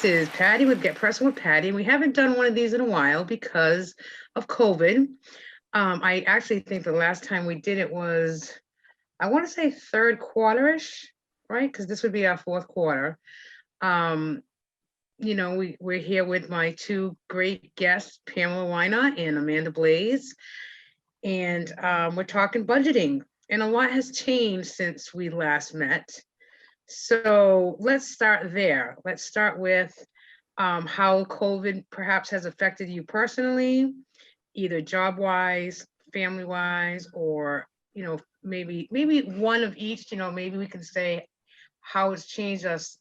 This is Patty with Get Personal with Patty. We haven't done one of these in a while because of COVID. I actually think the last time we did it was, I want to say third quarter-ish, right? Because this would be our fourth quarter. We're here with my two great guests, Pamela Whynot and Amanda Blais, and we're talking budgeting. And a lot has changed since we last met. So let's start there. Let's start with how COVID perhaps has affected you personally, either job-wise, family-wise, or, maybe one of each. Maybe we can say how it's changed us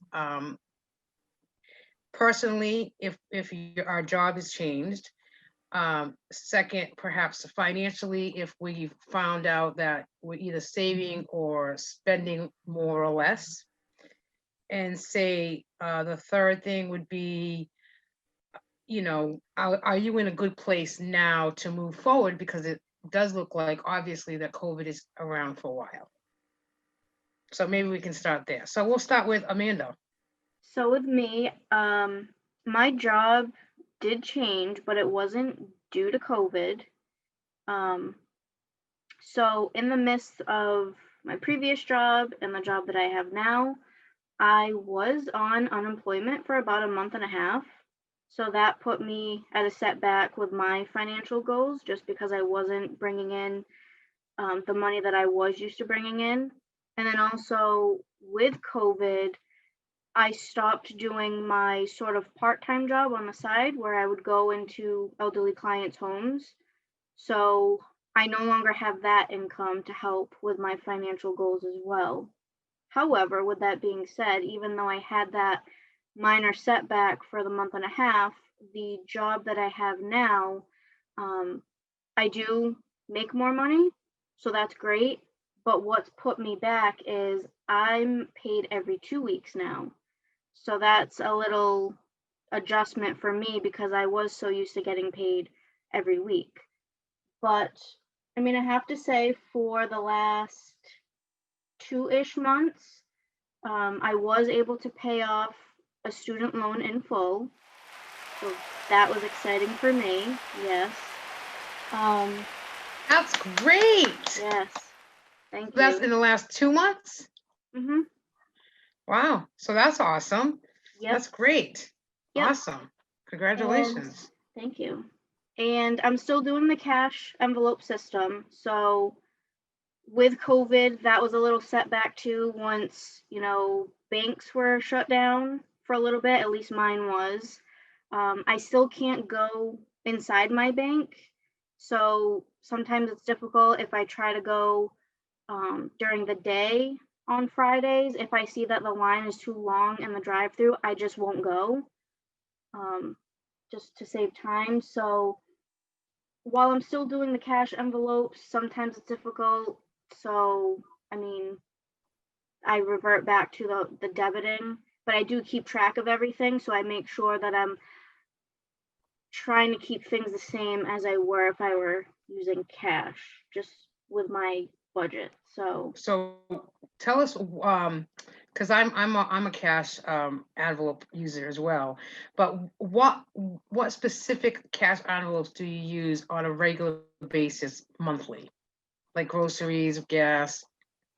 personally, if our job has changed. Second, perhaps financially, if we found out that we're either saving or spending more or less. And say the third thing would be, are you in a good place now to move forward? Because it does look like, obviously, that COVID is around for a while. So maybe we can start there. So we'll start with Amanda. So with me, my job did change, but it wasn't due to COVID. So in the midst of my previous job and the job that I have now, I was on unemployment for about a month and a half. So that put me at a setback with my financial goals, just because I wasn't bringing in the money that I was used to bringing in. And then also with COVID, I stopped doing my sort of part-time job on the side where I would go into elderly clients' homes. So I no longer have that income to help with my financial goals as well. However, with that being said, even though I had that minor setback for the month and a half, the job that I have now, I do make more money, so that's great. But what's put me back is I'm paid every 2 weeks now. So that's a little adjustment for me because I was so used to getting paid every week. But I mean, I have to say for the last 2-ish months, I was able to pay off a student loan in full. So that was exciting for me. Yes. That's great. Yes. Thank you. That's in the last 2 months? Mm-hmm. Wow. So that's awesome. Yep. That's great. Yep. Awesome. Congratulations. Thank you. And I'm still doing the cash envelope system. So with COVID, that was a little setback too. Once, banks were shut down for a little bit, at least mine was. I still can't go inside my bank. So sometimes it's difficult if I try to go during the day on Fridays. If I see that the line is too long in the drive-through, I just won't go, just to save time. So while I'm still doing the cash envelopes, sometimes it's difficult. So, I mean, I revert back to the debiting, but I do keep track of everything. So I make sure that I'm trying to keep things the same as I were if I were using cash, just with my budget. So tell us, because I'm a cash envelope user as well, but what specific cash envelopes do you use on a regular basis monthly, like groceries, gas?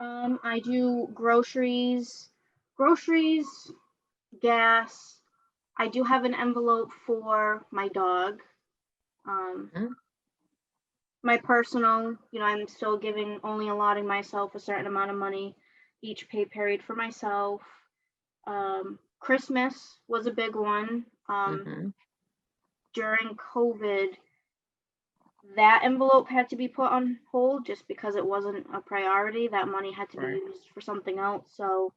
I do groceries, gas. I do have an envelope for my dog. My personal, I'm still only allotting myself a certain amount of money each pay period for myself. Christmas was a big one. During COVID, that envelope had to be put on hold just because it wasn't a priority. That money had to be used for something else. So,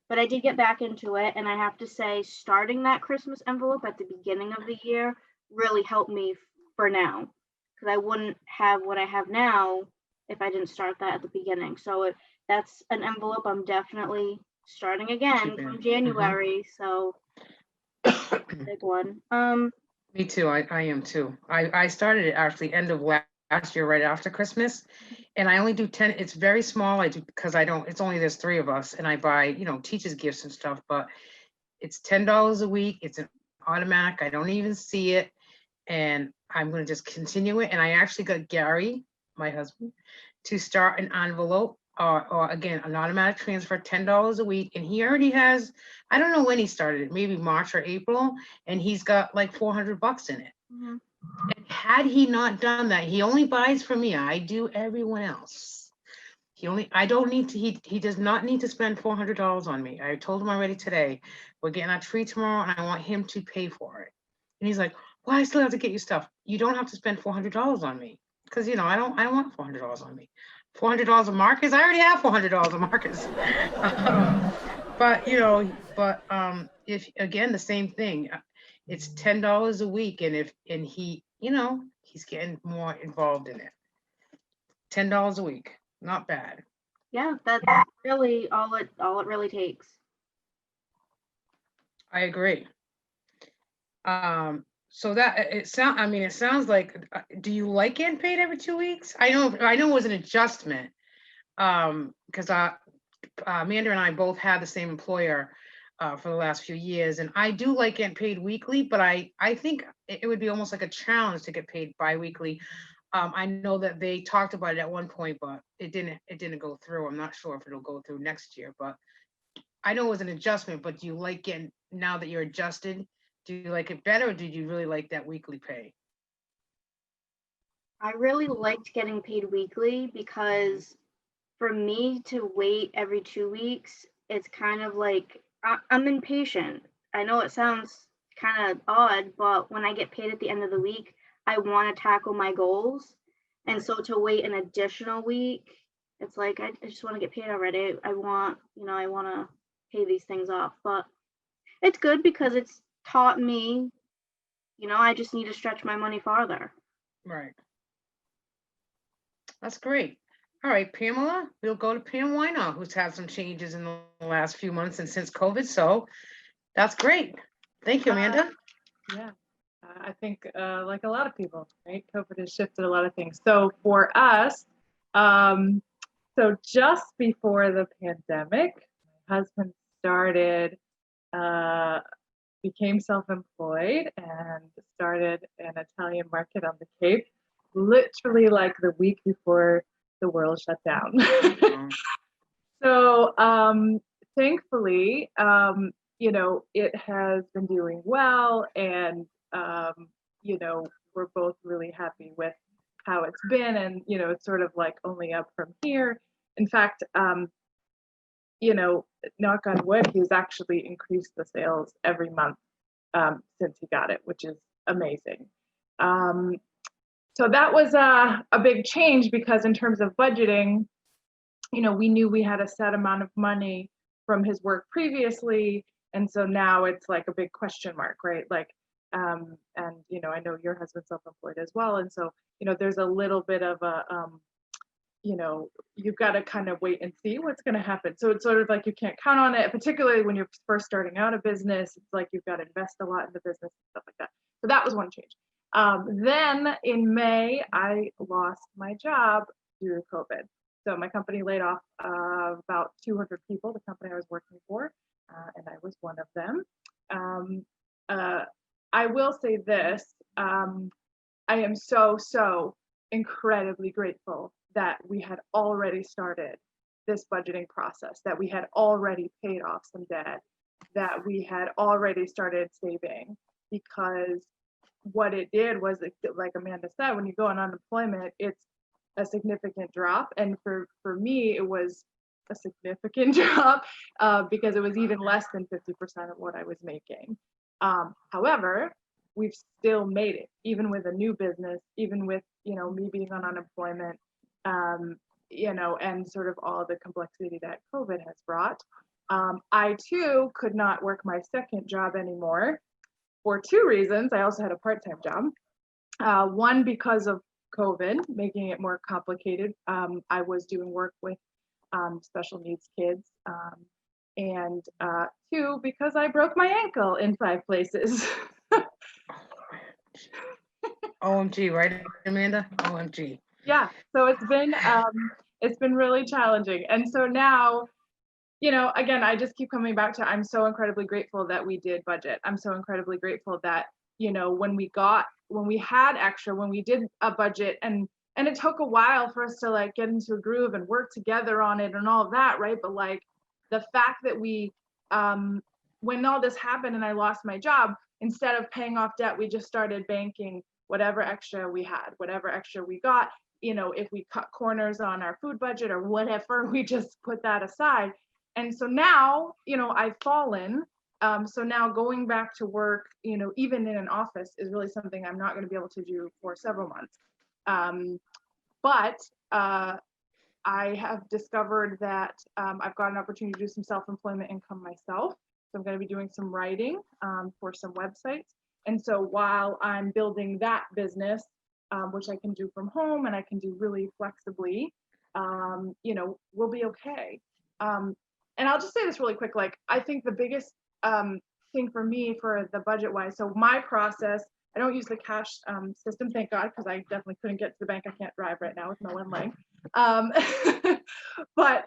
but I did get back into it, and I have to say, starting that Christmas envelope at the beginning of the year really helped me for now, because I wouldn't have what I have now if I didn't start that at the beginning. So that's an envelope I'm definitely starting again from January. So big one. Me too. I am too. I started it actually end of last year, right after Christmas, and I only do 10. It's very small. I do because I don't. It's only there's 3 of us, and I buy teachers gifts and stuff. But It's $10 a week. It's an automatic. I don't even see it. And I'm going to just continue it. And I actually got Gary, my husband, to start an envelope or again, an automatic transfer, $10 a week. And he already has, I don't know when he started it, maybe March or April. And he's got like $400 in it. Mhm. And had he not done that, he only buys from me. I do everyone else. I don't need to, he does not need to spend $400 on me. I told him already today, we're getting our tree tomorrow and I want him to pay for it. And he's like, well, I still have to get you stuff. You don't have to spend $400 on me. Cause you know, I don't want $400 on me. $400 of Marcus, I already have $400 of Marcus. But you know, if again, the same thing, it's $10 a week. And he, you know, he's getting more involved in it. $10 a week, not bad. Yeah, that's really all it really takes. I agree. So that it sounds like, do you like getting paid every 2 weeks? I know it was an adjustment. Because Amanda and I both had the same employer for the last few years, and I do like getting paid weekly, but I think it would be almost like a challenge to get paid bi-weekly. I know that they talked about it at one point, but it didn't go through. I'm not sure if it'll go through next year, but I know it was an adjustment. But do you like getting, now that you're adjusted, do you like it better, or did you really like that weekly pay? I really liked getting paid weekly because for me to wait every 2 weeks, it's kind of like I'm impatient. I know it sounds kind of odd, but when I get paid at the end of the week, I want to tackle my goals. And so to wait an additional week, it's like I just want to get paid already. I want to pay these things off. But it's good because it's taught me, I just need to stretch my money farther. Right. That's great. All right, Pamela, we'll go to Pam Whynot, who's had some changes in the last few months and since COVID. So that's great. Thank you, Amanda. Yeah, I think like a lot of people, right? COVID has shifted a lot of things. So for us, so just before the pandemic, my husband became self-employed and started an Italian market on the Cape, literally like the week before the world shut down. So thankfully, it has been doing well, and we're both really happy with how it's been, and it's sort of like only up from here. In fact, knock on wood, he's actually increased the sales every month since he got it, which is amazing. So that was a big change, because in terms of budgeting, we knew we had a set amount of money from his work previously. And so now it's like a big question mark, right? Like, and, I know your husband's self-employed as well. And so, there's a little bit of a, you've got to kind of wait and see what's going to happen. So it's sort of like you can't count on it, particularly when you're first starting out a business. It's like you've got to invest a lot in the business and stuff like that. So that was one change. Then in May, I lost my job due to COVID. So my company laid off about 200 people, the company I was working for, and I was one of them. I will say this, I am so incredibly grateful that we had already started this budgeting process, that we had already paid off some debt, that we had already started saving, because what it did was, like Amanda said, when you go on unemployment, it's a significant drop. And for me, it was a significant drop because it was even less than 50% of what I was making. However, we've still made it, even with a new business, even with, me being on unemployment, and sort of all the complexity that COVID has brought. I too could not work my second job anymore for two reasons. I also had a part-time job. One, because of COVID, making it more complicated. I was doing work with special needs kids. And two, because I broke my ankle in 5 places. OMG, right, Amanda? OMG. Yeah, so it's been really challenging. And so now, you know, again, I just keep coming back to, I'm so incredibly grateful that we did budget. I'm so incredibly grateful that, you know, when we had extra, when we did a budget, and it took a while for us to like get into a groove and work together on it and all of that, right? But like the fact that we, when all this happened and I lost my job, instead of paying off debt, we just started banking whatever extra we had, whatever extra we got. You know, if we cut corners on our food budget or whatever, we just put that aside. And so now, you know, I've fallen. So now going back to work, you know, even in an office is really something I'm not going to be able to do for several months. But I have discovered that I've got an opportunity to do some self-employment income myself. So I'm going to be doing some writing for some websites. And so while I'm building that business, which I can do from home and I can do really flexibly, you know, we'll be okay. And I'll just say this really quick, like, I think the biggest thing for me for the budget wise, so my process, I don't use the cash system, thank God, because I definitely couldn't get to the bank. I can't drive right now with no one leg. But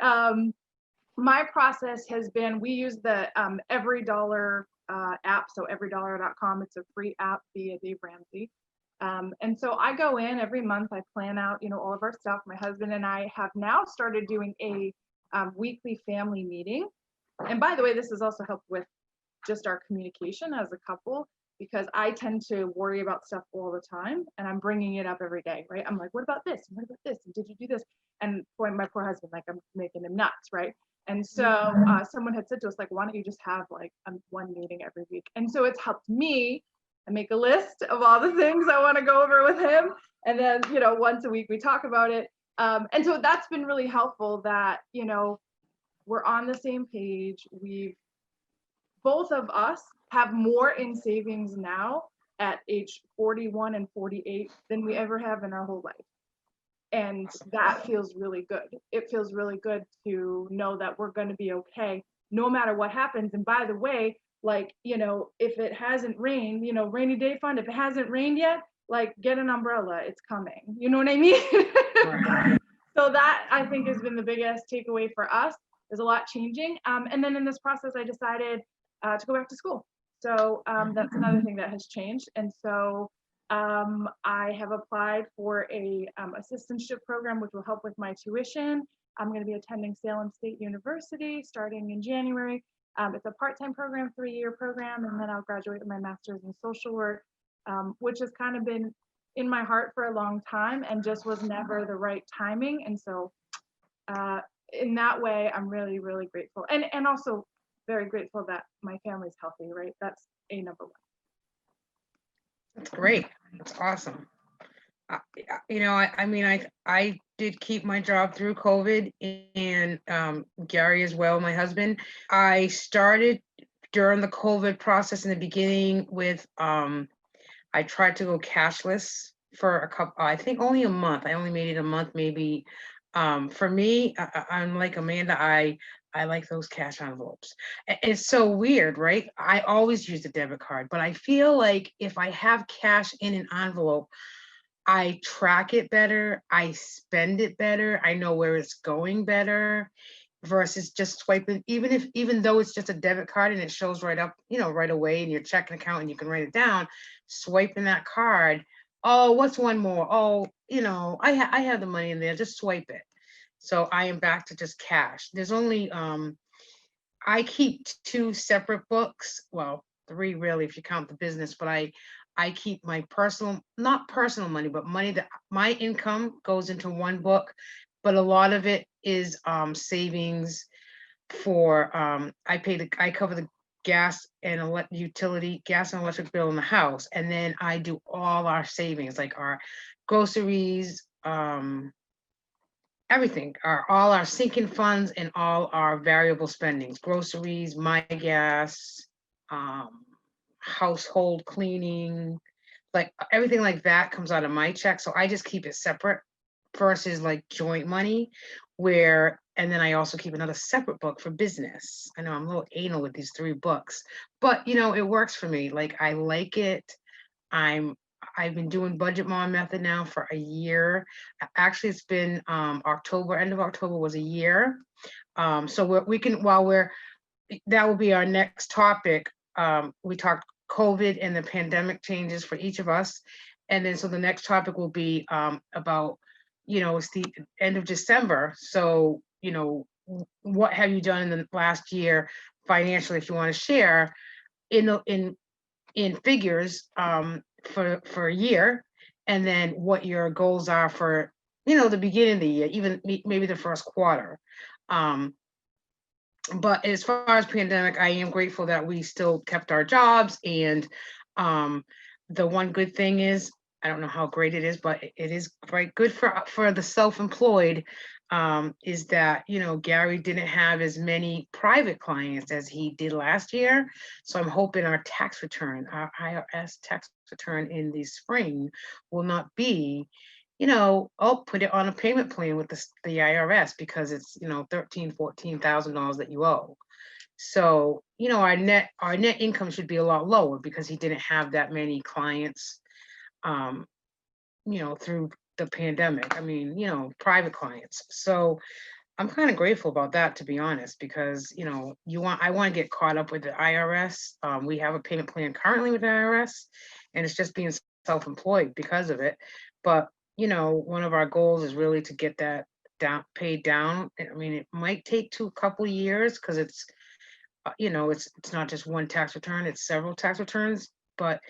my process has been, we use the Every Dollar app, so everydollar.com. It's a free app via Dave Ramsey. And so I go in every month, I plan out, you know, all of our stuff. My husband and I have now started doing a weekly family meeting. And by the way, this has also helped with just our communication as a couple, because I tend to worry about stuff all the time and I'm bringing it up every day, right? I'm like, what about this? What about this? And did you do this? And boy, my poor husband, like, I'm making him nuts, right? And so someone had said to us, like, why don't you just have like one meeting every week? And so it's helped me. I make a list of all the things I want to go over with him. And then, you know, once a week we talk about it. And so that's been really helpful that, you know, we're on the same page. Both of us have more in savings now at age 41 and 48 than we ever have in our whole life. And that feels really good. It feels really good to know that we're going to be okay no matter what happens. And by the way, like, you know, if it hasn't rained, you know, rainy day fund, if it hasn't rained yet, like, get an umbrella, it's coming. You know what I mean? Right. So that, I think, has been the biggest takeaway for us. There's a lot changing. And then in this process, I decided to go back to school. So that's another thing that has changed. And so I have applied for a assistantship program, which will help with my tuition. I'm going to be attending Salem State University starting in January. It's a part-time program, 3-year program, and then I'll graduate with my master's in social work, which has kind of been in my heart for a long time and just was never the right timing. And so in that way, I'm really, really grateful. And also very grateful that my family's healthy, right? That's number one. That's great. That's awesome. You know, I mean, I did keep my job through COVID, and Gary as well, my husband. I started during the COVID process in the beginning with, I tried to go cashless for a couple, I think only a month. I only made it a month, maybe. For me, I'm like Amanda, I like those cash envelopes. It's so weird, right? I always use a debit card, but I feel like if I have cash in an envelope, I track it better, I spend it better, I know where it's going better versus just swiping, even though it's just a debit card and it shows right up, you know, right away in your checking account and you can write it down, swiping that card. Oh, what's one more? Oh, you know, I have the money in there, just swipe it. So I am back to just cash. There's only, I keep 2 separate books, well, 3 really if you count the business, but I keep my personal, not personal money, but money that my income goes into one book, but a lot of it is savings for, I cover the gas and gas and electric bill in the house. And then I do all our savings, like our groceries, everything, all our sinking funds and all our variable spendings, groceries, my gas, household cleaning, like everything like that comes out of my check. So I just keep it separate versus like joint money and then I also keep another separate book for business. I know I'm a little anal with these 3 books, but you know, it works for me. Like I like it. I'm I've been doing Budget Mom method now for a year. Actually, it's been October, end of October was a year. So we can, that will be our next topic. We talked COVID and the pandemic changes for each of us. And then, so the next topic will be about, it's the end of December. So, what have you done in the last year financially, if you want to share in figures for a year, and then what your goals are for, the beginning of the year, even maybe the first quarter. But as far as pandemic, I am grateful that we still kept our jobs. And the one good thing is, I don't know how great it is, but it is very good for the self-employed, is that, Gary didn't have as many private clients as he did last year. So I'm hoping our tax return, our IRS tax return in the spring will not be, put it on a payment plan with the IRS, because it's, $13,000-$14,000 that you owe. So, our net income should be a lot lower because he didn't have that many clients, through the pandemic. I mean, private clients. So I'm kind of grateful about that, to be honest, because, I want to get caught up with the IRS. We have a payment plan currently with the IRS, and it's just being self-employed because of it. But, one of our goals is really to get that paid down. I mean, it might take a couple of years because it's, it's not just one tax return, it's several tax returns. But,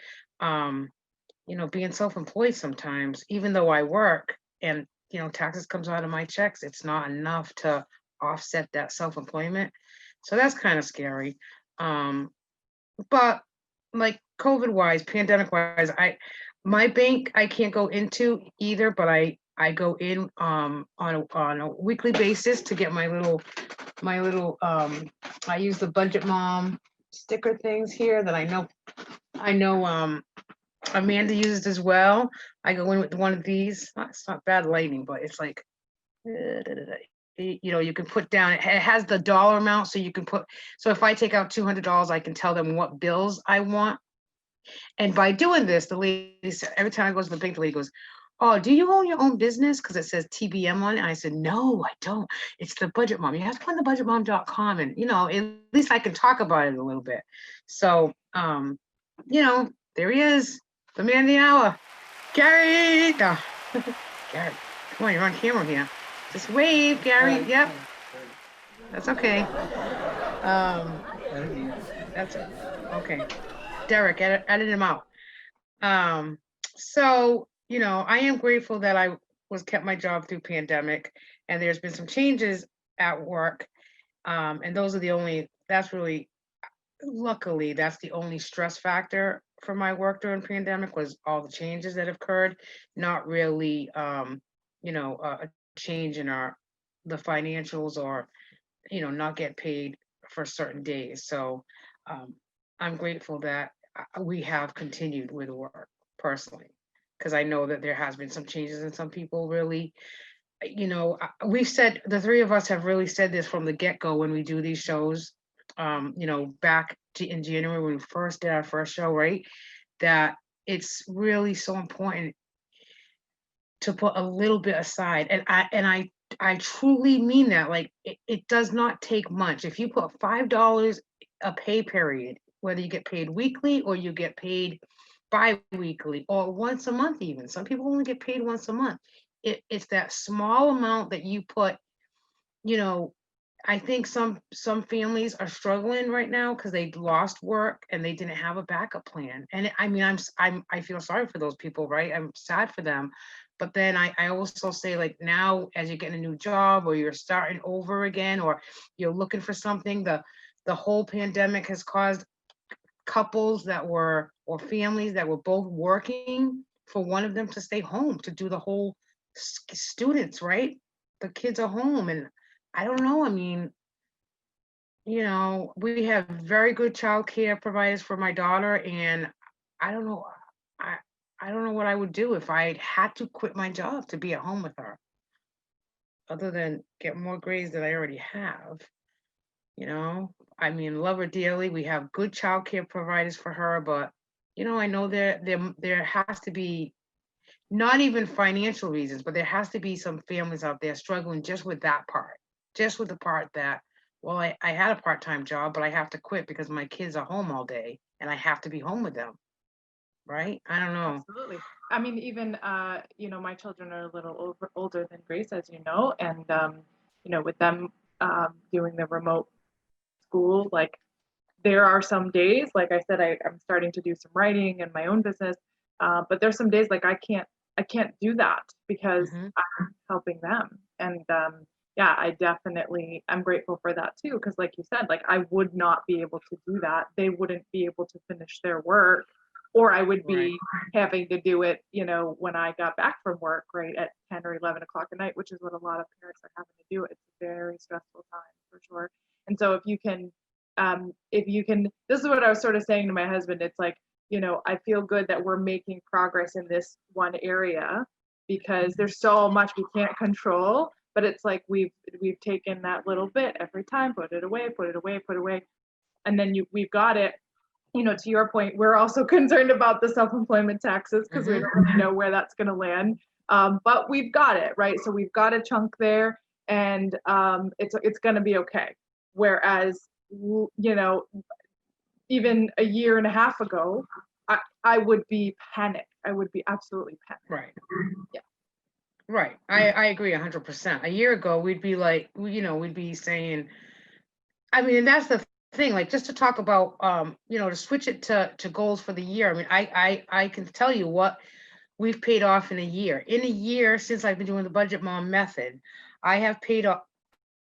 being self-employed sometimes, even though I work and, taxes comes out of my checks, it's not enough to offset that self-employment. So that's kind of scary. But like COVID wise, pandemic wise, my bank, I can't go into either, but I go in on a weekly basis to get my little I use the Budget Mom sticker things here that I know Amanda uses as well. I go in with one of these. It's not bad lighting, but it's like, you can put down, it has the dollar amount, so you can put, so if I take out $200, I can tell them what bills I want. And by doing this, the lady said, every time I go to the bank, the lady goes, "Oh, do you own your own business?" Because it says TBM on it. And I said, "No, I don't. It's the Budget Mom. You have to go on the budgetmom.com, and at least I can talk about it a little bit." So there he is, the man of the hour, Gary. No. Gary, come on, you're on camera here. Just wave, Gary. Yep, that's okay. That's okay. Derek, edit him out. So, I am grateful that I was kept my job through pandemic, and there's been some changes at work. And that's really, luckily, that's the only stress factor for my work during pandemic, was all the changes that have occurred, not really, a change in the financials, or, not get paid for certain days. So I'm grateful that we have continued with work personally, because I know that there has been some changes, and some people really, we've said, the three of us have really said this from the get-go when we do these shows, back in January when we first did our first show, right? That it's really so important to put a little bit aside. And I truly mean that. Like, it does not take much. If you put $5 a pay period, whether you get paid weekly or you get paid bi-weekly or once a month, even some people only get paid once a month. It's that small amount that you put. I think some families are struggling right now because they lost work and they didn't have a backup plan. And I mean, I feel sorry for those people, right? I'm sad for them. But then I also say, like, now as you're getting a new job, or you're starting over again, or you're looking for something, the whole pandemic has caused couples or families that were both working, for one of them to stay home to do the whole students, right? The kids are home, and I don't know. I mean, we have very good child care providers for my daughter, and I don't know. I don't know what I would do if I had to quit my job to be at home with her, other than get more grades that I already have. I mean, love her dearly. We have good child care providers for her, but I know there has to be, not even financial reasons, but there has to be some families out there struggling just with that part, just with the part that, well, I had a part-time job, but I have to quit because my kids are home all day and I have to be home with them. Right? I don't know. Absolutely. I mean, even my children are a little older than Grace, as you know, and with them doing the remote school, like there are some days, like I said, I'm starting to do some writing in my own business, but there's some days like I can't do that because Mhm. I'm helping them, and yeah, I'm grateful for that too, because like you said, like I would not be able to do that. They wouldn't be able to finish their work, or I would Right. be having to do it, when I got back from work, right at 10 or 11 o'clock at night, which is what a lot of parents are having to do. It's a very stressful time for sure. And so if you can, this is what I was sort of saying to my husband. It's like, I feel good that we're making progress in this one area because there's so much we can't control, but it's like we've taken that little bit every time, put it away, put it away, put it away, and then we've got it. To your point, we're also concerned about the self-employment taxes because we Mhm. don't really know where that's going to land. But we've got it, right? So we've got a chunk there, and it's going to be okay. Whereas, even a year and a half ago, I would be panicked. I would be absolutely panicked. Right. Yeah. Right. I agree 100%. A year ago, we'd be like, we'd be saying, I mean, that's the thing, like just to talk about, to switch it to goals for the year. I mean, I can tell you what we've paid off in a year. In a year since I've been doing the Budget Mom method, we have paid off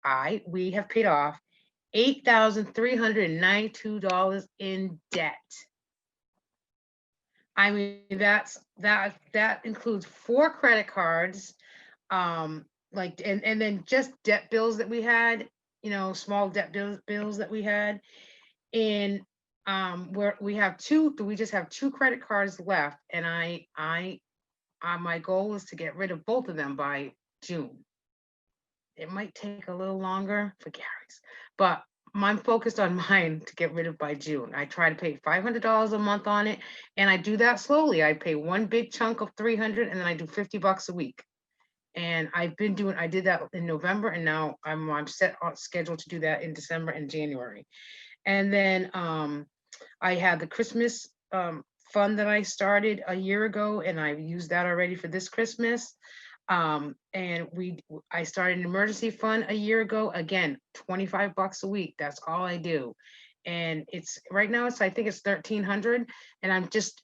$8,392 in debt. I mean, that includes 4 credit cards, like, and then just debt bills that we had, small debt bills that we had. And where we just have 2 credit cards left, and my goal is to get rid of both of them by June. It might take a little longer for Gary's, but I'm focused on mine to get rid of by June. I try to pay $500 a month on it, and I do that slowly. I pay one big chunk of 300, and then I do $50 a week. And I did that in November, and now I'm set on schedule to do that in December and January. And then I had the Christmas fund that I started a year ago, and I've used that already for this Christmas. And I started an emergency fund a year ago. Again, $25 a week. That's all I do. And it's right now, I think it's 1,300, and I'm just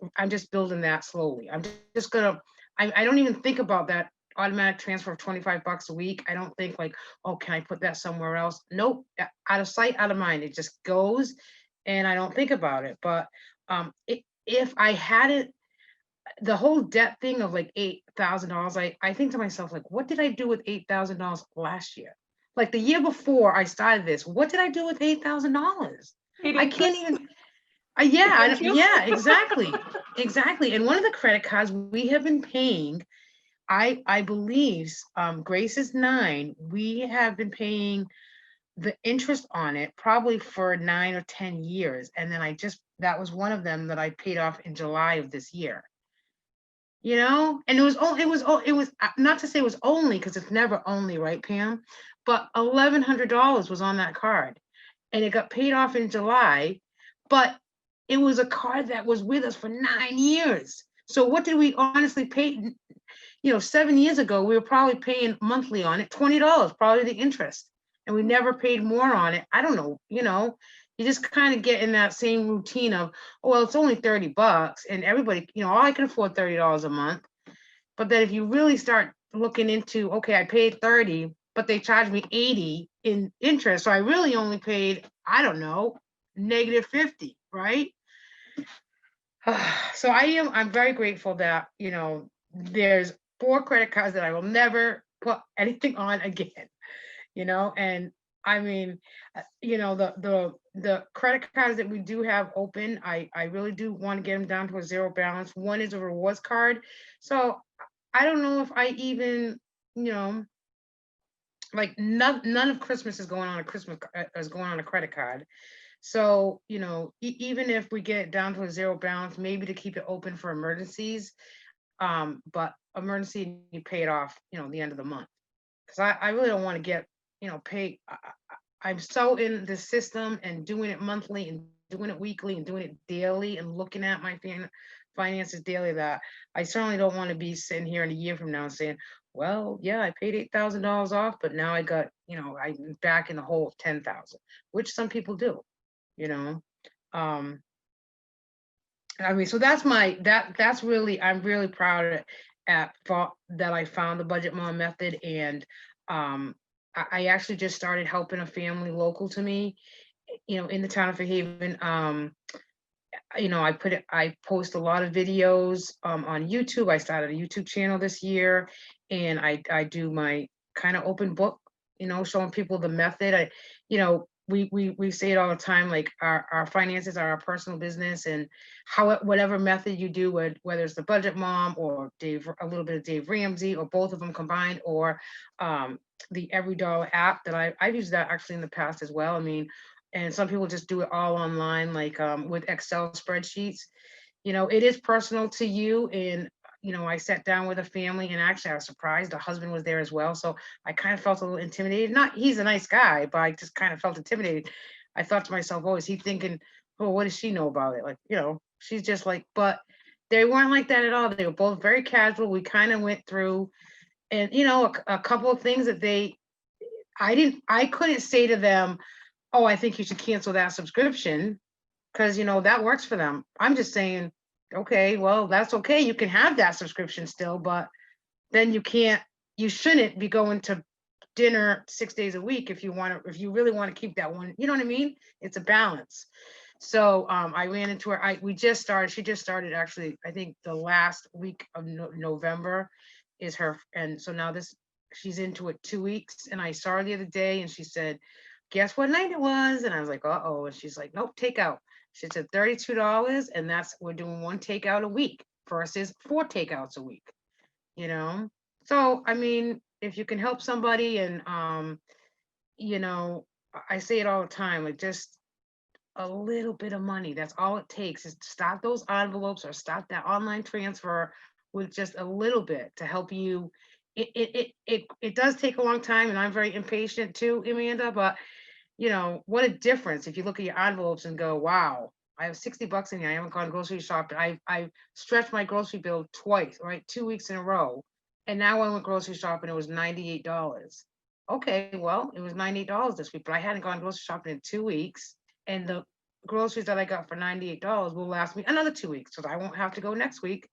building that slowly. I'm just gonna, I don't even think about that automatic transfer of $25 a week. I don't think like, oh, can I put that somewhere else? Nope, out of sight, out of mind. It just goes, and I don't think about it. But if I had it, the whole debt thing of like $8,000, I think to myself, like, what did I do with $8,000 last year? Like the year before I started this, what did I do with $8,000? I can't even. Yeah, exactly, exactly. And one of the credit cards we have been paying, I believe, Grace is 9. We have been paying the interest on it probably for 9 or 10 years, and then that was one of them that I paid off in July of this year. And it was not to say it was only, because it's never only, right, Pam? But $1,100 was on that card, and it got paid off in July, but it was a card that was with us for 9 years. So what did we honestly pay? 7 years ago, we were probably paying monthly on it, $20, probably the interest, and we never paid more on it. I don't know, you just kind of get in that same routine of, oh, well, it's only $30, and everybody, I can afford $30 a month. But then if you really start looking into, okay, I paid 30, but they charged me 80 in interest, so I really only paid, I don't know, negative 50, right? So I'm very grateful that, there's 4 credit cards that I will never put anything on again, and I mean, the credit cards that we do have open, I really do want to get them down to a 0 balance. One is a rewards card. So I don't know if I even, like none of Christmas is going on a credit card. So, you know, even if we get down to a zero balance, maybe to keep it open for emergencies, but emergency, you pay it off, you know, the end of the month. Because I really don't want to get, you know, paid. I'm so in the system and doing it monthly and doing it weekly and doing it daily and looking at my finances daily that I certainly don't want to be sitting here in a year from now saying, well, yeah, I paid $8,000 off, but now I got, you know, I'm back in the hole of 10,000, which some people do, you know. Um, I mean, so that's that's really, I'm really proud that I found the Budget Mom method. And I actually just started helping a family local to me, you know, in the town of Fairhaven. You know, I post a lot of videos on YouTube. I started a YouTube channel this year, and I do my kind of open book, you know, showing people the method. You know, we say it all the time, like our finances are our personal business, and whatever method you do, whether it's the Budget Mom or a little bit of Dave Ramsey, or both of them combined, or the Every Dollar app that I've used that actually in the past as well. I mean, and some people just do it all online, like with Excel spreadsheets. You know, it is personal to you. And, you know, I sat down with a family, and actually I was surprised the husband was there as well. So I kind of felt a little intimidated. Not, he's a nice guy, but I just kind of felt intimidated. I thought to myself, oh, is he thinking, oh, what does she know about it? Like, you know, she's just like, but they weren't like that at all. They were both very casual. We kind of went through, and, you know, a couple of things that I couldn't say to them, oh, I think you should cancel that subscription, because, you know, that works for them. I'm just saying, okay, well, that's okay. You can have that subscription still, but then you shouldn't be going to dinner 6 days a week if you really want to keep that one. You know what I mean? It's a balance. So I ran into her. She just started actually, I think the last week of November is her. And so now she's into it 2 weeks. And I saw her the other day, and she said, guess what night it was? And I was like, uh-oh. And she's like, nope, takeout. She said $32, and we're doing 1 takeout a week versus 4 takeouts a week, you know? So, I mean, if you can help somebody, and, you know, I say it all the time, like, just a little bit of money, that's all it takes, is to stop those envelopes or stop that online transfer with just a little bit to help you. It does take a long time, and I'm very impatient too, Amanda, but you know, what a difference if you look at your envelopes and go, wow, I have $60 in here. I haven't gone grocery shopping. I stretched my grocery bill twice, right? 2 weeks in a row. And now I went grocery shopping, it was $98. Okay, well, it was $98 this week, but I hadn't gone grocery shopping in 2 weeks. And the groceries that I got for $98 will last me another 2 weeks, so I won't have to go next week.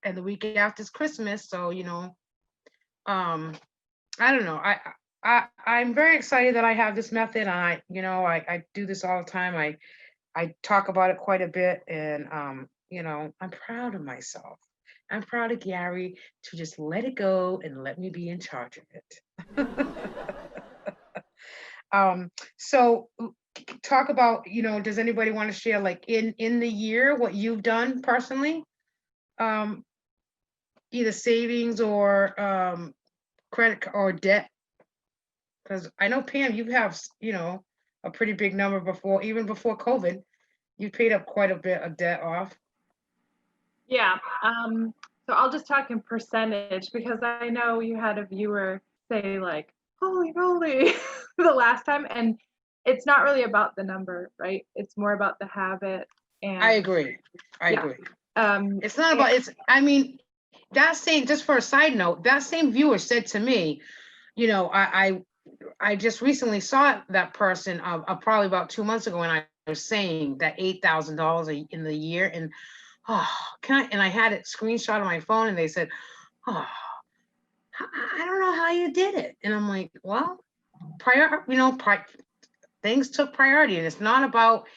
And the week after is Christmas. So, you know, I don't know. I'm very excited that I have this method. You know, I do this all the time. I talk about it quite a bit, and you know, I'm proud of myself. I'm proud of Gary to just let it go and let me be in charge of it. So talk about, you know, does anybody want to share, like, in the year what you've done personally? Either savings or credit or debt. Because I know, Pam, you have, you know, a pretty big number even before COVID. You paid up quite a bit of debt off. Yeah. So I'll just talk in percentage, because I know you had a viewer say, like, holy moly, the last time. And it's not really about the number, right? It's more about the habit. And I agree. I yeah. agree. It's not about, I mean, that same, just for a side note, that same viewer said to me, you know, I just recently saw that person probably about 2 months ago, and I was saying that $8,000 in the year, and and I had it screenshot on my phone, and they said, oh, I don't know how you did it. And I'm like, well, things took priority, and it's not about,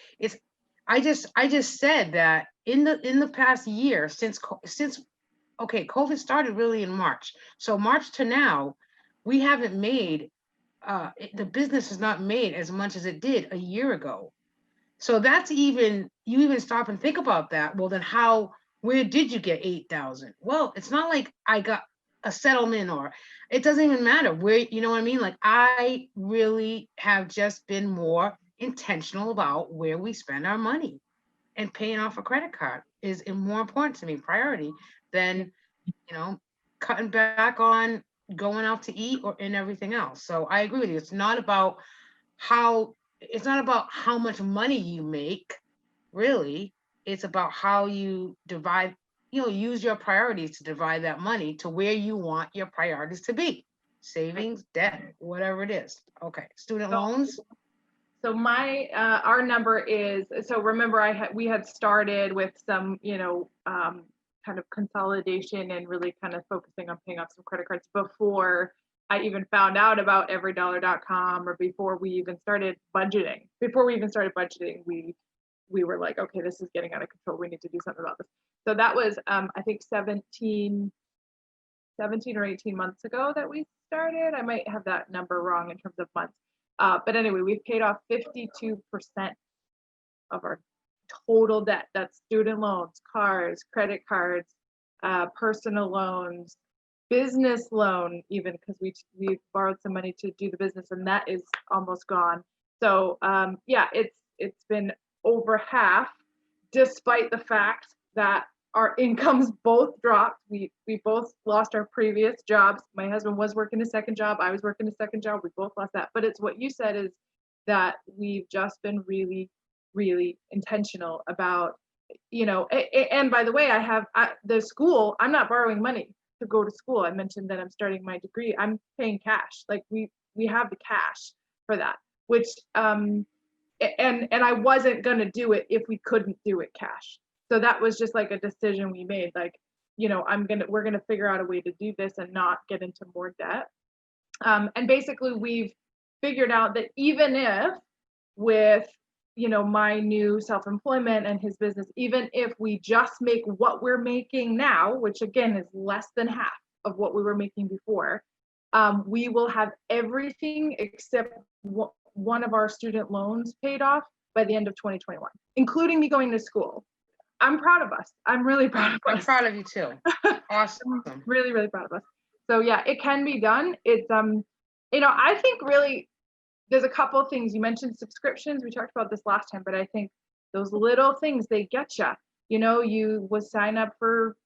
I just said that in the past year, since COVID started really in March. So March to now, we haven't made, the business has not made as much as it did a year ago. So that's you even stop and think about that. Well, then where did you get 8,000? Well, it's not like I got a settlement, or it doesn't even matter where, you know what I mean? Like, I really have just been more intentional about where we spend our money. And paying off a credit card is more important to me, priority, than, cutting back on going out to eat or and everything else. So I agree with you. It's not about how much money you make, really. It's about how you divide, use your priorities to divide that money to where you want your priorities to be. Savings, debt, whatever it is. Okay. Student loans. So my our number is, so remember we had started with some, kind of consolidation and really kind of focusing on paying off some credit cards before I even found out about everydollar.com, or before we even started budgeting. Before we even started budgeting, we were like, okay, this is getting out of control. We need to do something about this. So that was I think 17 or 18 months ago that we started. I might have that number wrong in terms of months. But anyway, we've paid off 52% of our total debt. That's student loans, cars, credit cards, personal loans, business loan, even, because we borrowed some money to do the business, and that is almost gone. So yeah, it's been over half, despite the fact that our incomes both dropped. We both lost our previous jobs. My husband was working a second job. I was working a second job. We both lost that. But it's what you said, is that we've just been really, really intentional about, and by the way, the school, I'm not borrowing money to go to school. I mentioned that I'm starting my degree. I'm paying cash. Like we have the cash for that, which, and I wasn't going to do it if we couldn't do it cash. So that was just like a decision we made, like, we're going to figure out a way to do this and not get into more debt. And basically we've figured out that even if with, my new self-employment and his business, even if we just make what we're making now, which again is less than half of what we were making before, we will have everything except one of our student loans paid off by the end of 2021, including me going to school. I'm proud of us. I'm really proud of us. I'm proud of you too. Awesome. Really, really proud of us. So yeah, it can be done. It's I think really there's a couple of things. You mentioned subscriptions. We talked about this last time, but I think those little things, they get you. You would sign up for,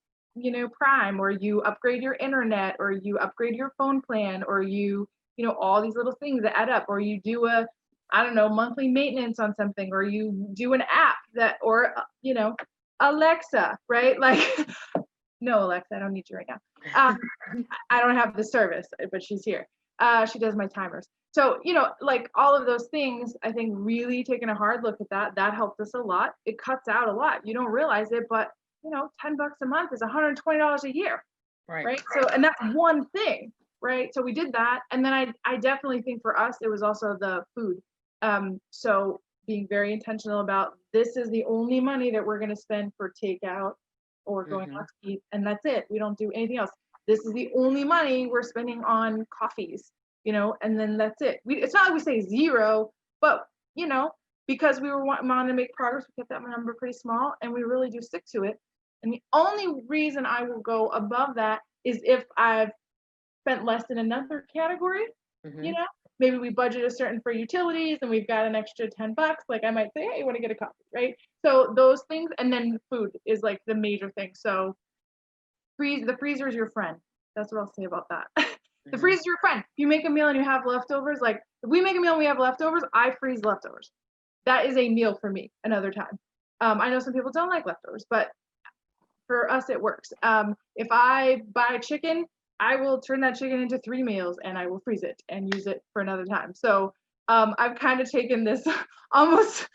Prime, or you upgrade your internet, or you upgrade your phone plan, or all these little things that add up, or you do monthly maintenance on something, or you do an app that, or, Alexa, right? Like, no, Alexa, I don't need you right now. I don't have the service, but she's here. She does my timers. So, like all of those things, I think really taking a hard look at that helped us a lot. It cuts out a lot. You don't realize it, but $10 a month is $120 a year. Right. So, and that's one thing, right? So we did that. And then I definitely think for us, it was also the food. So being very intentional about, this is the only money that we're going to spend for takeout or going out to eat, and that's it. We don't do anything else. This is the only money we're spending on coffees, and then that's it. It's not like we say zero, but because we were wanting to make progress, we kept that number pretty small, and we really do stick to it. And the only reason I will go above that is if I've spent less in another category. Maybe we budget a certain for utilities and we've got an extra $10. Like I might say, hey, you want to get a coffee, right? So those things, and then food is like the major thing. So the freezer is your friend. That's what I'll say about that. The freezer is your friend. If you make a meal and you have leftovers, like if we make a meal and we have leftovers, I freeze leftovers. That is a meal for me another time. I know some people don't like leftovers, but for us it works. If I buy chicken, I will turn that chicken into 3 meals and I will freeze it and use it for another time. So I've kind of taken this almost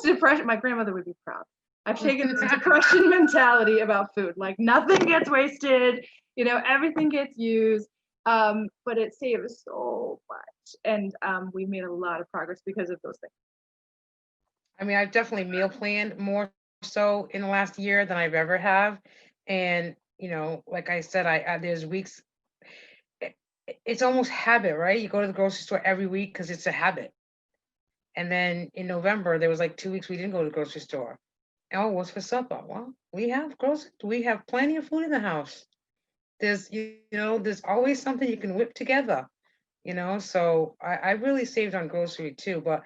depression. My grandmother would be proud. I've taken this depression mentality about food. Like nothing gets wasted, everything gets used, but it saves so much. And we made a lot of progress because of those things. I mean, I've definitely meal planned more so in the last year than I've ever have. And like I said, there's weeks, it's almost habit, right? You go to the grocery store every week because it's a habit. And then in November, there was like 2 weeks we didn't go to the grocery store. Oh, what's for supper? Well, we have plenty of food in the house. There's, there's always something you can whip together, so I really saved on grocery too. But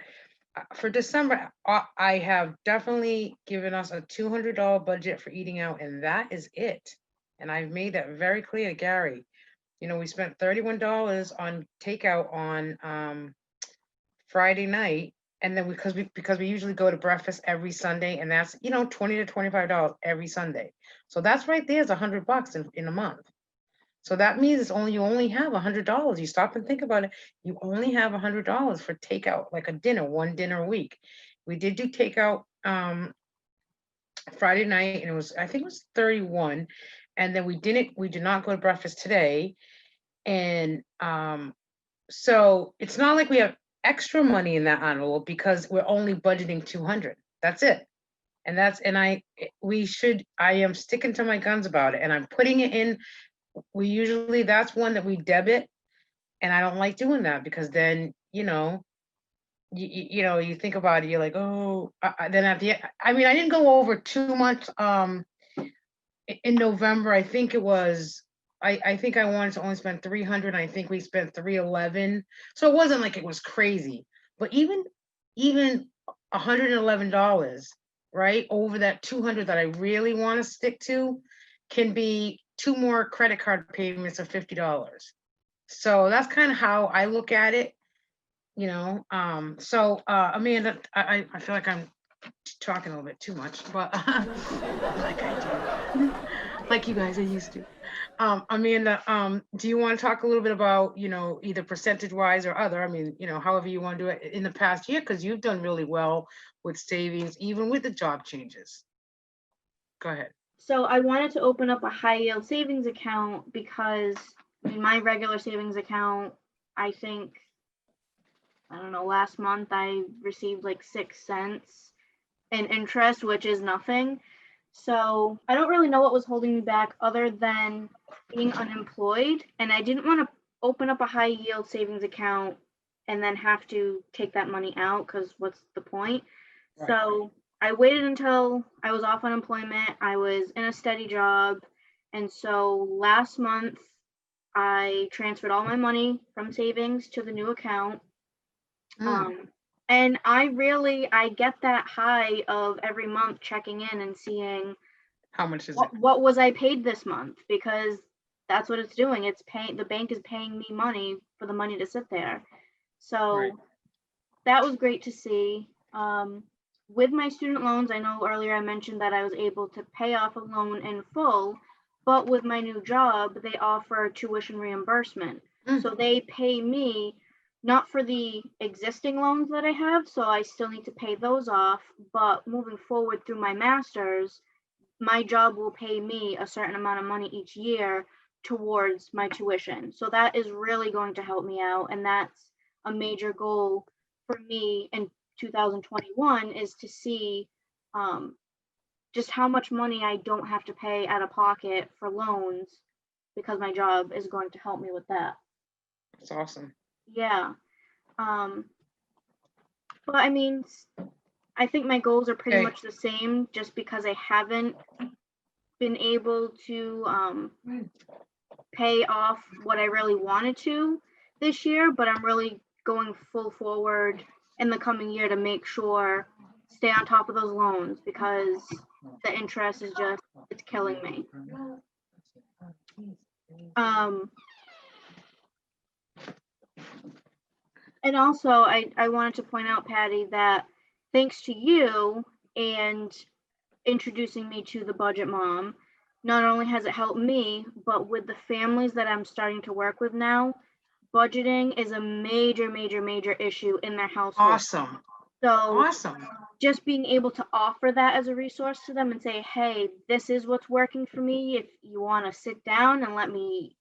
For December, I have definitely given us a $200 budget for eating out, and that is it. And I've made that very clear to Gary. You know, we spent $31 on takeout on Friday night, and then because we usually go to breakfast every Sunday, and that's, you know, $20 to $25 every Sunday. So that's right there is $100 in a month. So that means you only have $100. You stop and think about it. You only have $100 for takeout, like a dinner, one dinner a week. We did do takeout Friday night, and I think it was 31. And then we did not go to breakfast today. And so it's not like we have extra money in that envelope because we're only budgeting 200. That's it. And I am sticking to my guns about it, and I'm putting it in. That's one that we debit, and I don't like doing that because then, you know, you think about it, you're like, oh, then at the end, I mean, I didn't go over too much in November. I think it was, I think I wanted to only spend 300. I think we spent 311. So it wasn't like it was crazy, but even $111, right, over that 200 that I really want to stick to can be 2 more credit card payments of $50. So that's kind of how I look at it, you know. Amanda, I feel like I'm talking a little bit too much, but like I do, like you guys are used to. Amanda, do you want to talk a little bit about, you know, either percentage wise or other? I mean, you know, however you want to do it in the past year, because you've done really well with savings, even with the job changes. Go ahead. So I wanted to open up a high yield savings account because in my regular savings account, I think, I don't know, last month I received like 6 cents in interest, which is nothing. So I don't really know what was holding me back other than being unemployed. And I didn't want to open up a high yield savings account and then have to take that money out because what's the point? Right. So I waited until I was off unemployment. I was in a steady job. And so last month, I transferred all my money from savings to the new account. And I get that high of every month checking in and seeing how much is what was I paid this month, because that's what it's doing. It's paying, the bank is paying me money for the money to sit there. So Right. that was great to see. With my student loans, I know earlier I mentioned that I was able to pay off a loan in full, but with my new job, they offer tuition reimbursement. So they pay me not for the existing loans that I have, so I still need to pay those off, but moving forward through my master's, my job will pay me a certain amount of money each year towards my tuition. So that is really going to help me out, and that's a major goal for me in 2021, is to see just how much money I don't have to pay out of pocket for loans, because my job is going to help me with that. That's awesome. Yeah. But I mean, I think my goals are pretty much the same, just because I haven't been able to pay off what I really wanted to this year, but I'm really going full forward in the coming year to make sure, stay on top of those loans, because the interest is just, it's killing me. And also, I wanted to point out, Pattie, that thanks to you and introducing me to the Budget Mom, not only has it helped me, but with the families that I'm starting to work with now, budgeting is a major, major, major issue in their household. Awesome. So awesome. Just being able to offer that as a resource to them and say, hey, this is what's working for me. If you want to sit down and let me,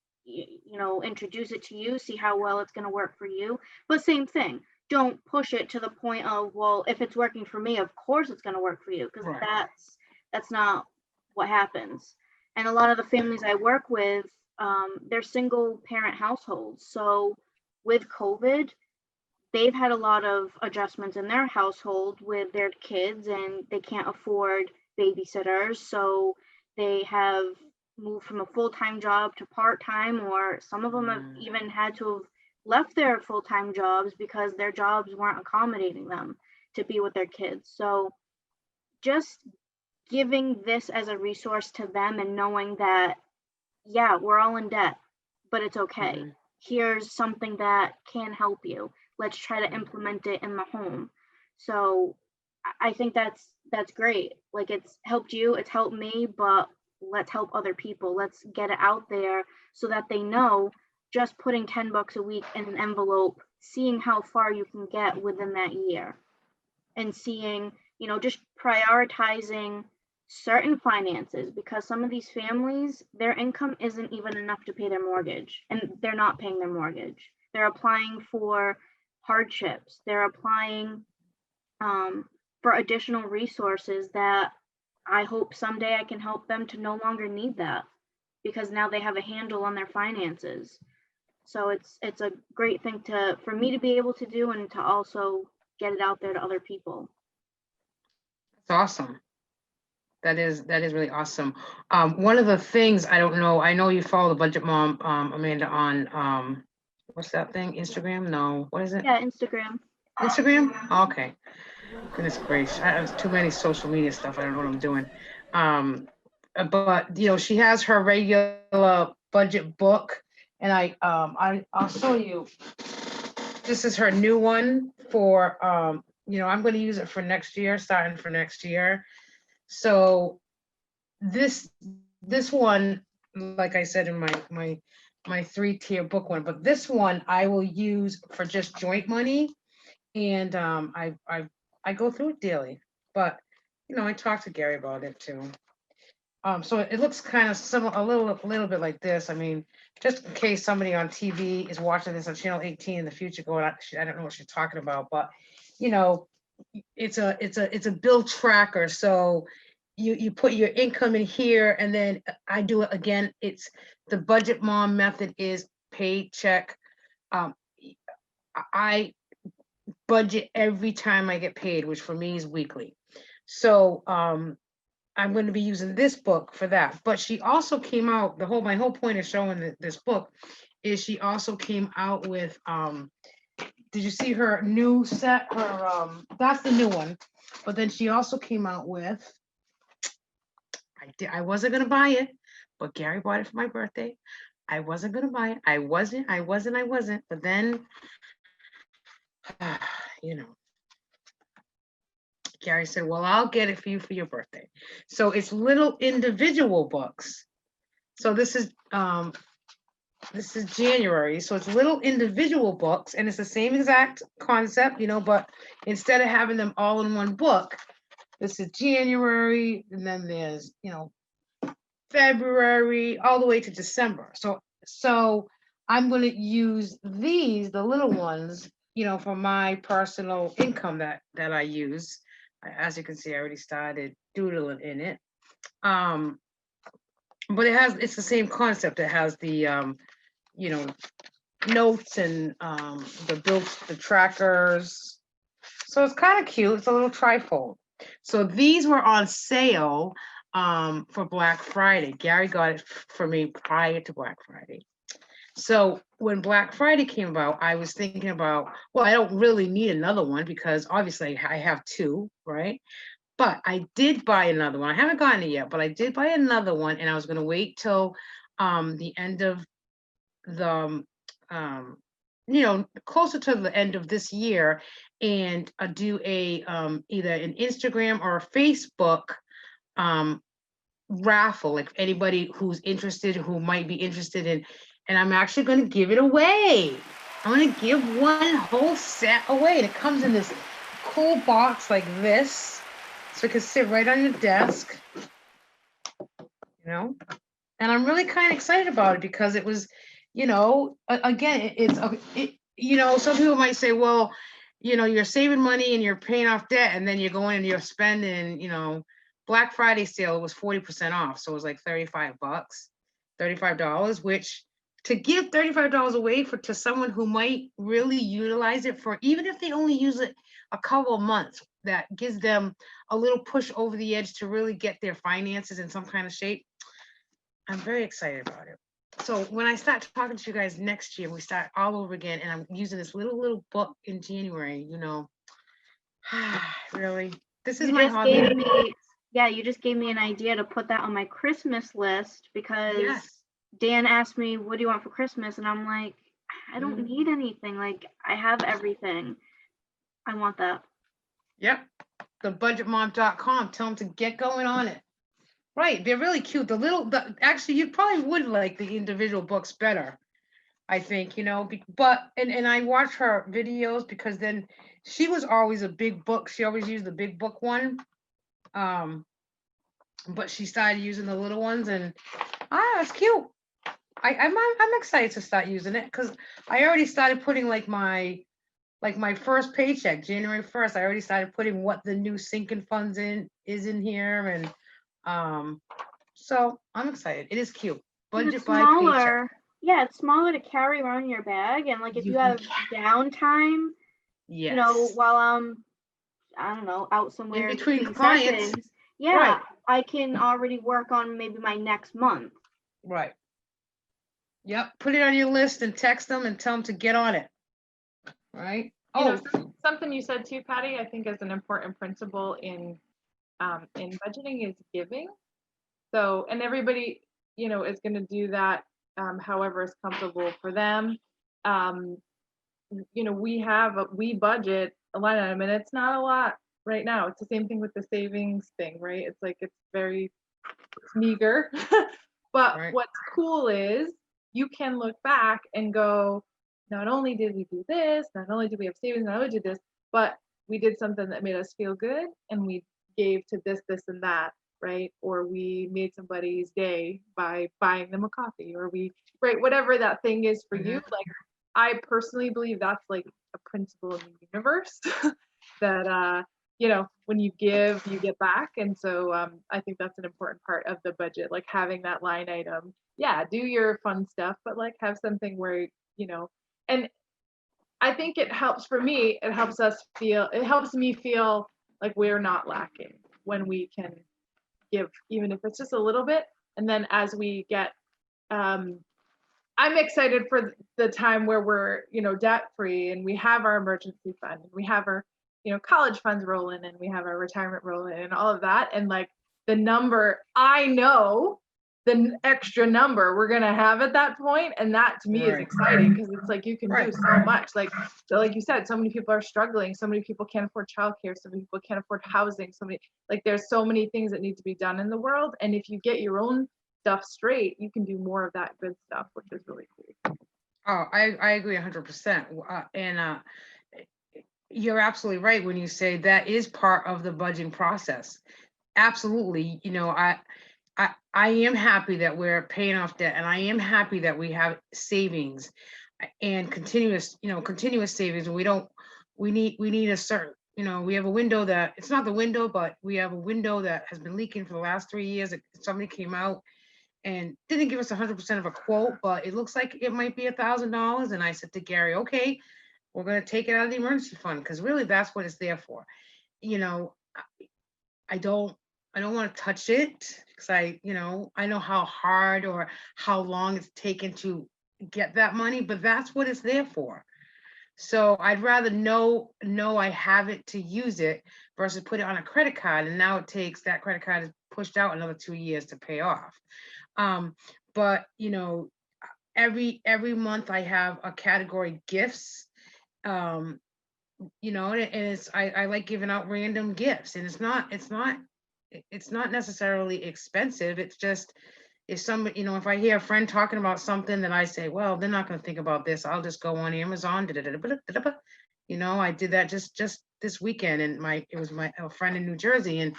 introduce it to you, see how well it's going to work for you. But same thing, don't push it to the point of, well, if it's working for me, of course it's going to work for you, because that's not what happens. And a lot of the families I work with, they're single parent households. So with COVID, they've had a lot of adjustments in their household with their kids, and they can't afford babysitters. So they have moved from a full-time job to part-time, or some of them have even had to have left their full-time jobs because their jobs weren't accommodating them. to be with their kids. So just giving this as a resource to them and knowing that, yeah, we're all in debt, but it's okay. Mhm. Here's something that can help you. Let's try to implement it in the home. So I think that's great. Like, it's helped you, it's helped me, but let's help other people. Let's get it out there so that they know just putting $10 a week in an envelope, seeing how far you can get within that year, and seeing, just prioritizing certain finances, because some of these families, their income isn't even enough to pay their mortgage, and they're not paying their mortgage. They're applying for hardships. They're applying for additional resources that I hope someday I can help them to no longer need that, because now they have a handle on their finances. So it's a great thing for me to be able to do, and to also get it out there to other people. That's awesome. That is really awesome. One of the things, I don't know, I know you follow the Budget Mom, Amanda, on what's that thing? Instagram? No, what is it? Yeah, Instagram. Instagram? Okay. Goodness gracious, I have too many social media stuff. I don't know what I'm doing. But she has her regular budget book, and I'll show you. This is her new one for I'm going to use it for next year, starting for next year. So this one, like I said in my 3-tier book one, but this one I will use for just joint money, and I go through it daily. But I talked to Gary about it too. So it looks kind of similar, a little bit like this. I mean, just in case somebody on TV is watching this on channel 18 in the future, going, I don't know what she's talking about, but it's a bill tracker. So you put your income in here, and then I do it again. It's the Budget Mom method is paycheck. I budget every time I get paid, which for me is weekly. So I'm going to be using this book for that. But she also came out, my whole point of showing this book is she also came out with, did you see her new set? That's the new one. But then she also came out with, I wasn't going to buy it, but Gary bought it for my birthday. I wasn't going to buy it. I wasn't. But then, Gary said, well, I'll get it for you for your birthday. So it's little individual books. So this is January. So it's little individual books, and it's the same exact concept, but instead of having them all in one book, this is January, and then there's, February, all the way to December. So I'm going to use these, the little ones, for my personal income that I use. As you can see, I already started doodling in it. But it's the same concept. It has the, notes and the trackers. So it's kind of cute. It's a little trifold. So these were on sale for Black Friday. Gary got it for me prior to Black Friday. So when Black Friday came about, I was thinking about, well, I don't really need another one because obviously I have 2, right? But I did buy another one. I haven't gotten it yet, but I did buy another one, and I was going to wait till the end of the, closer to the end of this year, and do a either an Instagram or a Facebook raffle. Like anybody who's interested, who might be interested in, and I'm actually going to give it away. I'm going to give one whole set away, and it comes in this cool box like this. So it can sit right on your desk, and I'm really kind of excited about it because it was, again, some people might say, well, you're saving money and you're paying off debt, and then you're going and you're spending, Black Friday sale was 40% off. So it was like $35, which to give $35 away to someone who might really utilize it for, even if they only use it a couple of months, that gives them a little push over the edge to really get their finances in some kind of shape. I'm very excited about it. So when I start talking to you guys next year, we start all over again, and I'm using this little book in January, Really? This is You my just hobby. gave me, yeah, you just gave me an idea to put that on my Christmas list because Yes. Dan asked me, what do you want for Christmas? And I'm like, I don't need anything. Like, I have everything. I want that. Yep. Thebudgetmom.com. Tell them to get going on it. Right. They're really cute. Actually, you probably would like the individual books better. I think, and I watch her videos because then she was always a big book. She always used the big book one. But she started using the little ones and it's cute. I'm excited to start using it because I already started putting like my first paycheck, January 1st, I already started putting what the new sinking funds is in here. And so I'm excited. It is cute. 'Cause Budget it's by paycheck. smaller. Yeah, it's smaller to carry around in your bag. And like if You you can have downtime, Yes. while I'm, I don't know, out somewhere In in between between clients. sessions, yeah, Right. I can already work on maybe my next month. Right. Yep. Put it on your list and text them and tell them to get on it. Right. You know, something you said too, Patty, I think is an important principle in budgeting is giving. So, and everybody, is going to do that however is comfortable for them. We budget a line item, and it's not a lot right now. It's the same thing with the savings thing, right? It's like it's meager. But Right. what's cool is you can look back and go, not only did we do this, not only did we have savings, not only did this, but we did something that made us feel good and we gave to this, this, and that, right? Or we made somebody's day by buying them a coffee, or whatever that thing is for you. Like, I personally believe that's like a principle in the universe that, when you give, you get back. And so I think that's an important part of the budget, like having that line item. Yeah, do your fun stuff, but like have something where, and I think it helps for me, it helps me feel like we're not lacking when we can give, even if it's just a little bit. And then as we get, I'm excited for the time where we're, debt free and we have our emergency fund and we have our, college funds rolling and we have our retirement rolling and all of that. And like the number, I know the extra number we're going to have at that point. And that to me is exciting because it's like, you can do so much. Like you said, so many people are struggling. So many people can't afford childcare. So many people can't afford housing. There's so many things that need to be done in the world. And if you get your own stuff straight, you can do more of that good stuff, which is really cool. Oh, I agree 100%. And you're absolutely right when you say that is part of the budgeting process. Absolutely. I am happy that we're paying off debt, and I am happy that we have savings and continuous savings. And we need a certain, we have a window that it's not the window, but we have a window that has been leaking for the last 3 years. Somebody came out and didn't give us 100% of a quote, but it looks like it might be $1,000. And I said to Gary, okay, we're going to take it out of the emergency fund because really that's what it's there for. I don't want to touch it because I know how hard or how long it's taken to get that money, but that's what it's there for. So I'd rather know I have it to use it versus put it on a credit card. And now that credit card is pushed out another 2 years to pay off. But every month I have a category gifts, and it's, I like giving out random gifts, and it's not necessarily expensive. It's just, if somebody, if I hear a friend talking about something that I say, well, they're not going to think about this, I'll just go on Amazon. I did that just this weekend, and it was a friend in New Jersey, and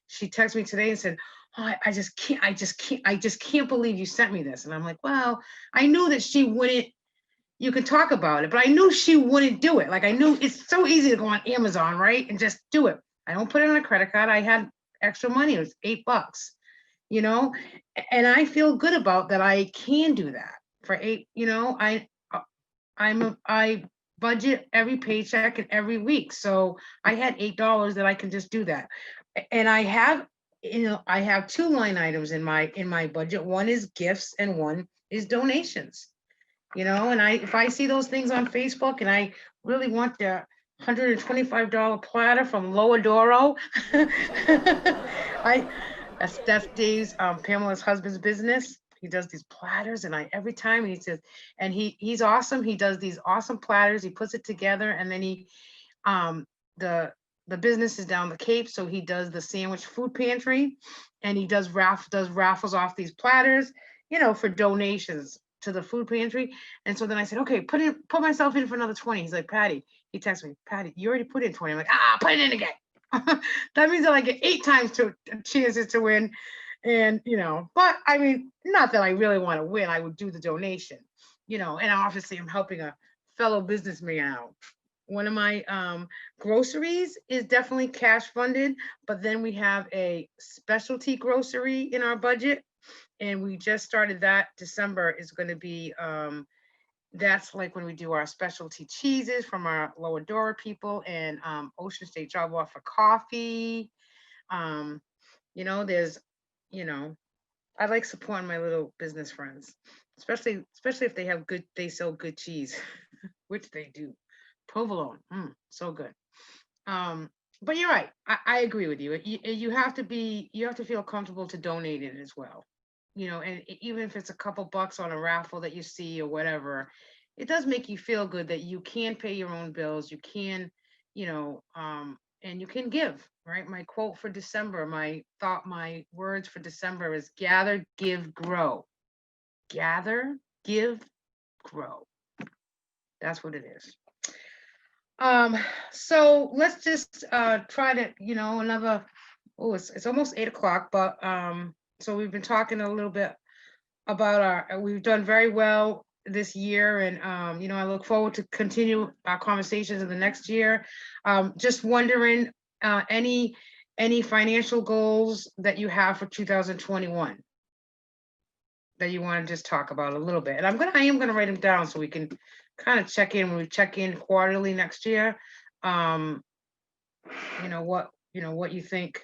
she texted me today and said, oh, I just can't believe you sent me this. And I'm like, well, I knew that she wouldn't. You could talk about it, but I knew she wouldn't do it. Like, I knew it's so easy to go on Amazon, right, and just do it. I don't put it on a credit card. I had extra money. It was $8, and I feel good about that. I can do that for $8. I budget every paycheck and every week, so I had $8 that I can just do that. And I have 2 line items in my budget. One is gifts and one is donations. And if I see those things on Facebook and I really want to $125 platter from Lower Doro. That's Dave's, Pamela's husband's business. He does these platters, and every time he says, and he's awesome. He does these awesome platters. He puts it together, and then the business is down the Cape, so he does the sandwich food pantry, and he does raffles off these platters, for donations to the food pantry. And so then I said, okay, put myself in for another 20. He's like, Pattie, he texts me, Pattie, you already put in 20. I'm like, put it in again. That means that I get 8 times chances to win. And, but I mean, not that I really want to win, I would do the donation, and obviously I'm helping a fellow businessman out. One of my groceries is definitely cash funded, but then we have a specialty grocery in our budget, and we just started that. December is going to be, that's like when we do our specialty cheeses from our Lower Dora people, and Ocean State drop off for coffee. There's, I like supporting my little business friends, especially if they sell good cheese, which they do. Provolone, so good. But you're right. I agree with you. You have to feel comfortable to donate it as well. And even if it's a couple bucks on a raffle that you see or whatever, it does make you feel good that you can pay your own bills. You can, and you can give, right? My quote for December, my words for December is gather, give, grow. Gather, give, grow. That's what it is. So let's just try to, another, it's almost 8 o'clock, but so we've been talking a little bit about we've done very well this year, and I look forward to continue our conversations in the next year. Just wondering, any financial goals that you have for 2021 that you want to just talk about a little bit? And I am gonna write them down so we can kind of check in when we check in quarterly next year. What you think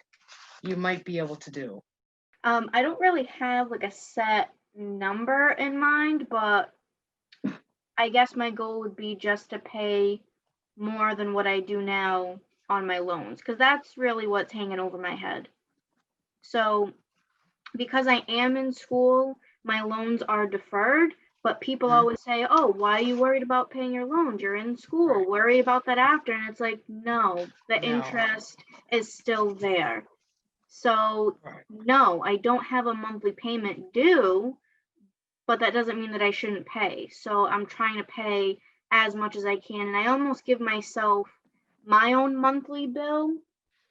you might be able to do. I don't really have like a set number in mind, but I guess my goal would be just to pay more than what I do now on my loans, because that's really what's hanging over my head. So because I am in school, my loans are deferred, but people always say, oh, why are you worried about paying your loans? You're in school, Right. worry about that after. And it's like, no, the No. interest is still there. So Right. no, I don't have a monthly payment due, but that doesn't mean that I shouldn't pay. So I'm trying to pay as much as I can. And I almost give myself my own monthly bill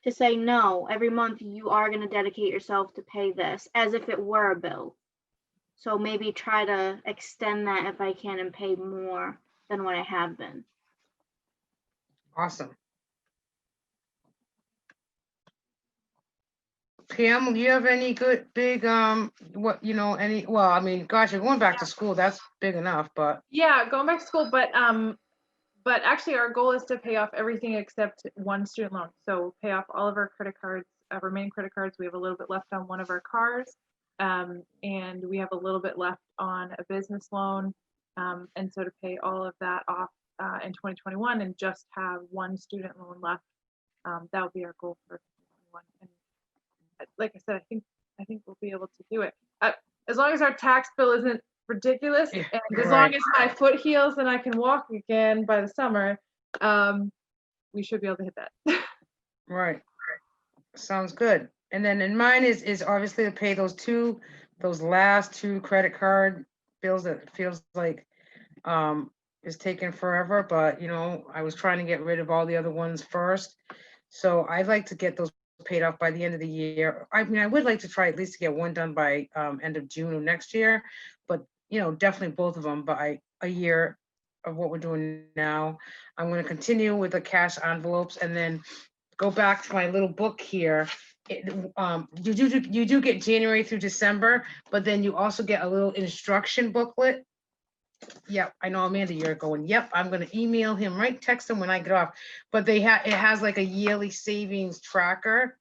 to say, no, every month you are going to dedicate yourself to pay this as if it were a bill. So maybe try to extend that if I can and pay more than what I have been. Awesome. Pam, do you have any good big well, I mean, gosh, you're going back to school, that's big enough, but Yeah, going back to school, but actually our goal is to pay off everything except one student loan. So pay off all of our credit cards, remaining credit cards. We have a little bit left on one of our cars, and we have a little bit left on a business loan, and so to pay all of that off in 2021 and just have one student loan left, that will be our goal for 2021. And like I said, I think we'll be able to do it. As long as our tax bill isn't ridiculous, Yeah, and as right. long as my foot heals and I can walk again by the summer, we should be able to hit that. Right. Sounds good. And then in mine is obviously to pay those last 2 credit card bills that feels like is taking forever, but I was trying to get rid of all the other ones first. So I'd like to get those paid off by the end of the year. I mean, I would like to try at least to get one done by end of June of next year, but definitely both of them by a year of what we're doing now. I'm going to continue with the cash envelopes and then go back to my little book here. You do get January through December, but then you also get a little instruction booklet. Yep, I know, Amanda, you're going, yep, I'm gonna email him, right, text him when I get off. But it has like a yearly savings tracker.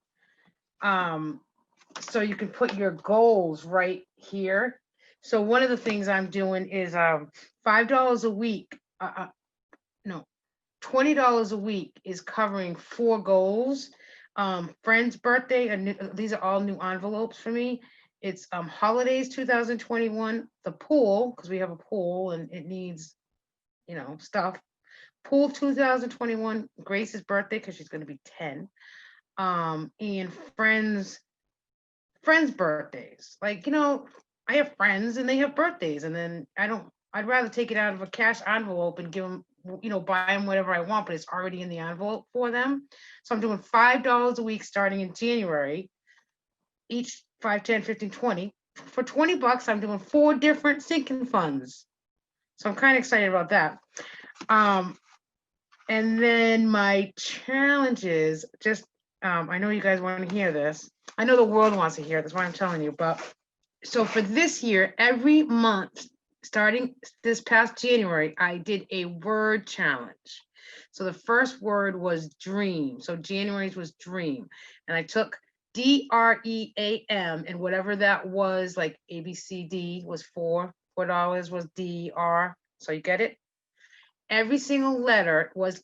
So you can put your goals right here. So one of the things I'm doing is $5 a week. No, $20 a week is covering 4 goals. Friend's birthday, these are all new envelopes for me. It's holidays 2021, the pool, because we have a pool and it needs, stuff. Pool 2021, Grace's birthday, because she's going to be 10. And friends' birthdays. Like, I have friends and they have birthdays, and then I'd rather take it out of a cash envelope and give them, buy them whatever I want, but it's already in the envelope for them. So I'm doing $5 a week starting in January, each 5, 10, 15, 20. For $20, I'm doing 4 different sinking funds. So I'm kind of excited about that. And then my challenges, just, I know you guys want to hear this. I know the world wants to hear this, why I'm telling you, but so for this year, every month, starting this past January, I did a word challenge. So the first word was dream. So January's was dream. And I took DREAM, and whatever that was, like ABCD was $4 was DR. So you get it? Every single letter was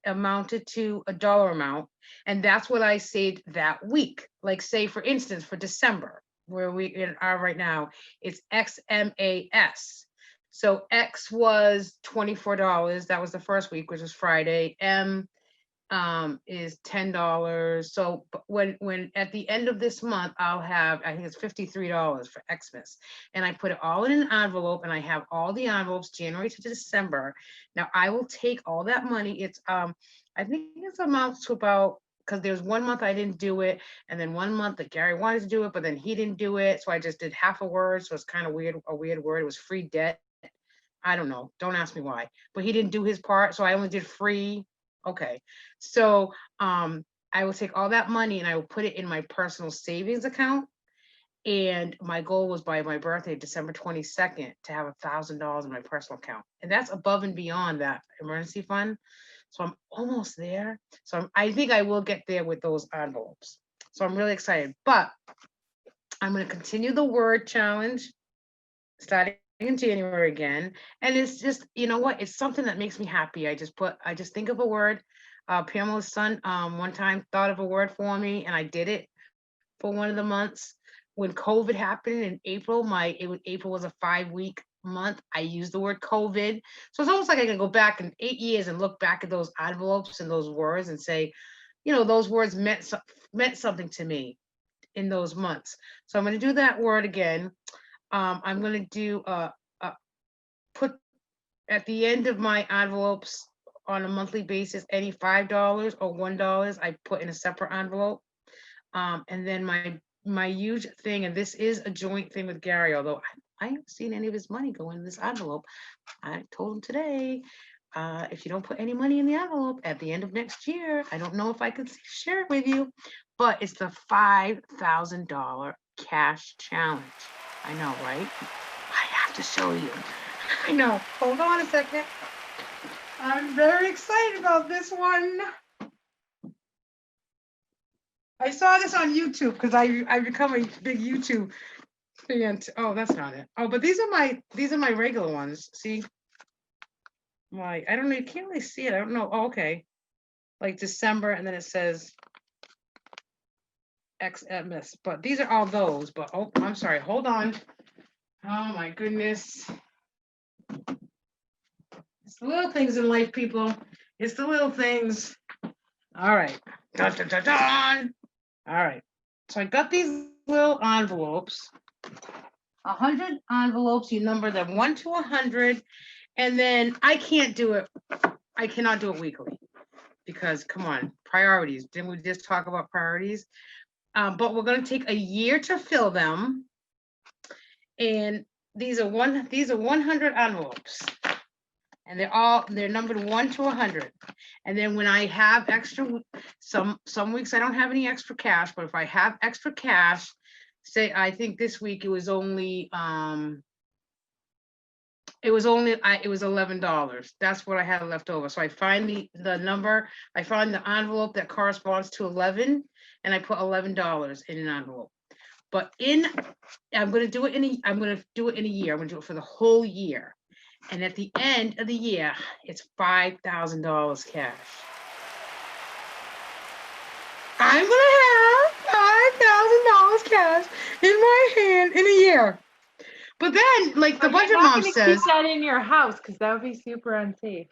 amounted to a dollar amount. And that's what I saved that week. Like, say, for instance, for December, where we are right now, it's XMAS. So X was $24. That was the first week, which was Friday. M is $10. So when at the end of this month, I'll have, I think it's $53 for Xmas. And I put it all in an envelope, and I have all the envelopes January to December. Now I will take all that money. It's I think it amounts to about, because there's 1 month I didn't do it, and then 1 month that Gary wanted to do it, but then he didn't do it. So I just did half a word. So it's kind of weird, a weird word. It was free debt. I don't know. Don't ask me why. But he didn't do his part. So I only did free. Okay. So I will take all that money and I will put it in my personal savings account. And my goal was by my birthday, December 22nd, to have $1,000 in my personal account. And that's above and beyond that emergency fund. So I'm almost there. So I think I will get there with those envelopes. So I'm really excited. But I'm going to continue the word challenge starting in January again. And it's just, you know what? It's something that makes me happy. I just think of a word. Pamela's son one time thought of a word for me, and I did it for one of the months. When COVID happened in April, April was a 5-week month. I used the word COVID. So it's almost like I can go back in 8 years and look back at those envelopes and those words and say, those words meant something to me in those months. So I'm going to do that word again. I'm going to do put at the end of my envelopes on a monthly basis, any $5 or $1 I put in a separate envelope. And then my huge thing, and this is a joint thing with Gary, although I haven't seen any of his money go in this envelope. I told him today, if you don't put any money in the envelope at the end of next year, I don't know if I could share it with you, but it's the $5,000 cash challenge. I know, right? I have to show you. I know. Hold on a second. I'm very excited about this one. I saw this on YouTube because I've become a big YouTube fan. Oh, that's not it. Oh, but these are my regular ones. See? I don't know. You can't really see it. I don't know. Oh, okay. Like December, and then it says XMS. But these are all those. But oh, I'm sorry. Hold on. Oh my goodness. It's the little things in life, people. It's the little things. All right. Dun, dun, dun, dun. All right. So I got these little envelopes. 100 envelopes. You number them 1 to 100. And then I can't do it. I cannot do it weekly because, come on, priorities. Didn't we just talk about priorities? But we're going to take a year to fill them. And these are 100 envelopes, and they're numbered 1 to 100. And then when I have extra, some weeks I don't have any extra cash, but if I have extra cash, say I think this week it was only $11. That's what I had left over. So I find the number, I find the envelope that corresponds to 11, and I put $11 in an envelope. But I'm going to do it in a year. I'm going to do it for the whole year. And at the end of the year, it's $5,000 cash. I'm gonna have $5,000 cash in my hand in a year. But then, like the But budget you're not mom gonna says, keep that in your house because that would be super unsafe.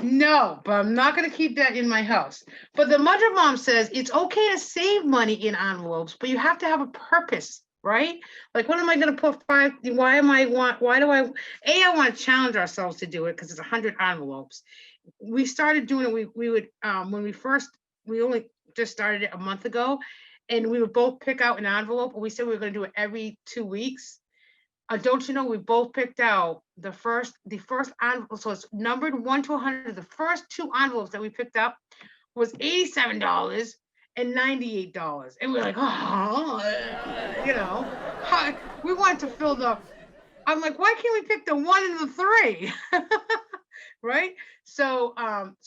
no, but I'm not gonna keep that in my house. But the budget mom says it's okay to save money in envelopes, but you have to have a purpose, right? Like, what am I gonna put why do I want to challenge ourselves to do it because it's 100 envelopes. We started doing it, we would, when we only just started it a month ago, and we would both pick out an envelope, and we said we were gonna do it every 2 weeks. Don't you know, we both picked out the first envelope, so it's numbered 1 to 100. The first 2 envelopes that we picked up was $87 and $98. And we're like, oh, we wanted to fill I'm like, why can't we pick the 1 and the 3? Right? So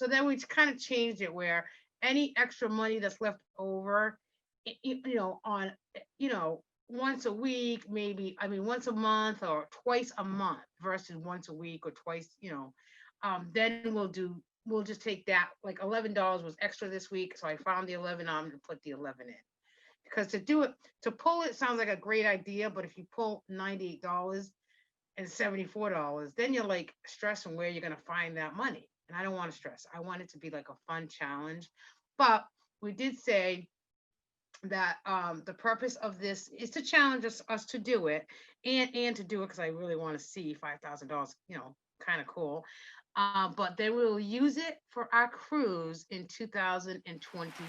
then we kind of changed it where any extra money that's left over, on, once a week, maybe, once a month or twice a month versus once a week or twice, then we'll just take that, like $11 was extra this week. So I found the 11, I'm gonna put the 11 in. Because to pull it sounds like a great idea, but if you pull $98 and $74, then you're like stressing where you're gonna find that money. And I don't want to stress. I want it to be like a fun challenge. But we did say that the purpose of this is to challenge us to do it and to do it because I really want to see $5,000, kind of cool. But then we'll use it for our cruise in 2022.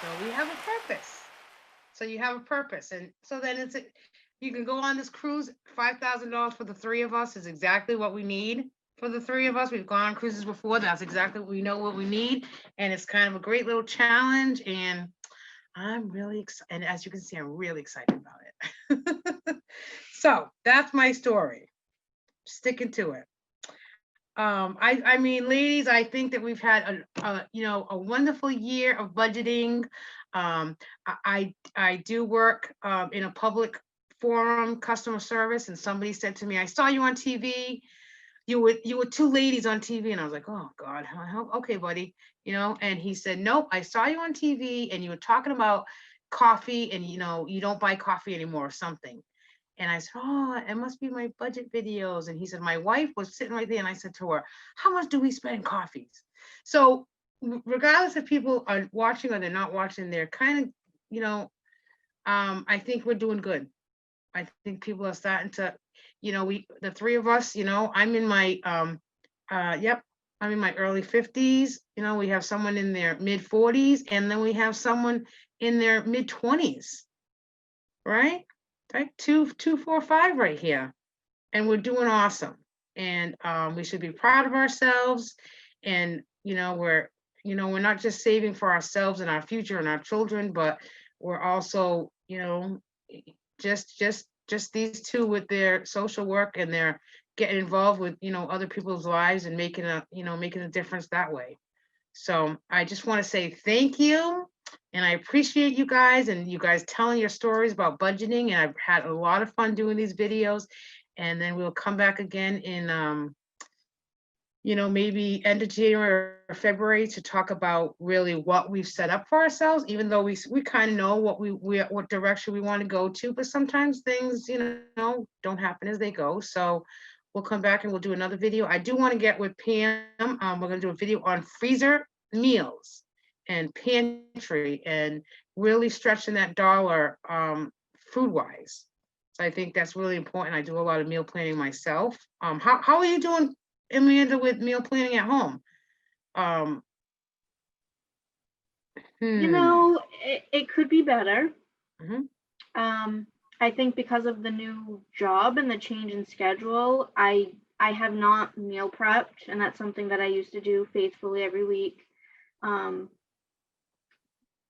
So we have a purpose. So you have a purpose. And so then you can go on this cruise. $5,000 for the 3 of us is exactly what we need. For the 3 of us, we've gone on cruises before. That's exactly what we know what we need. And it's kind of a great little challenge. And I'm really excited. And as you can see, I'm really excited about it. So that's my story. Sticking to it. Ladies, I think that we've had a wonderful year of budgeting. I do work in a public forum, customer service, and somebody said to me, I saw you on TV. You were 2 ladies on TV. And I was like, oh God, okay, buddy. And he said, nope, I saw you on TV and you were talking about coffee and, you don't buy coffee anymore or something. And I said, oh, it must be my budget videos. And he said, my wife was sitting right there. And I said to her, how much do we spend in coffees? So regardless if people are watching or they're not watching, they're kind of, I think we're doing good. I think people are starting to, the 3 of us, I'm in my, I'm in my early 50s. We have someone in their mid 40s, and then we have someone in their mid 20s, right? Like 2, 4, 5 right here. And we're doing awesome. And we should be proud of ourselves. And, we're not just saving for ourselves and our future and our children, but we're also, just these 2 with their social work and they're getting involved with, other people's lives and making a difference that way. So I just want to say thank you. And I appreciate you guys and you guys telling your stories about budgeting. And I've had a lot of fun doing these videos. And then we'll come back again in, maybe end of January or February to talk about really what we've set up for ourselves, even though we kind of know what direction we want to go to, but sometimes things, don't happen as they go. So we'll come back and we'll do another video. I do want to get with Pam. We're going to do a video on freezer meals and pantry and really stretching that dollar food wise. So I think that's really important. I do a lot of meal planning myself. How are you doing, Amanda, with meal planning at home? It could be better. Mhm. I think because of the new job and the change in schedule, I have not meal prepped, and that's something that I used to do faithfully every week.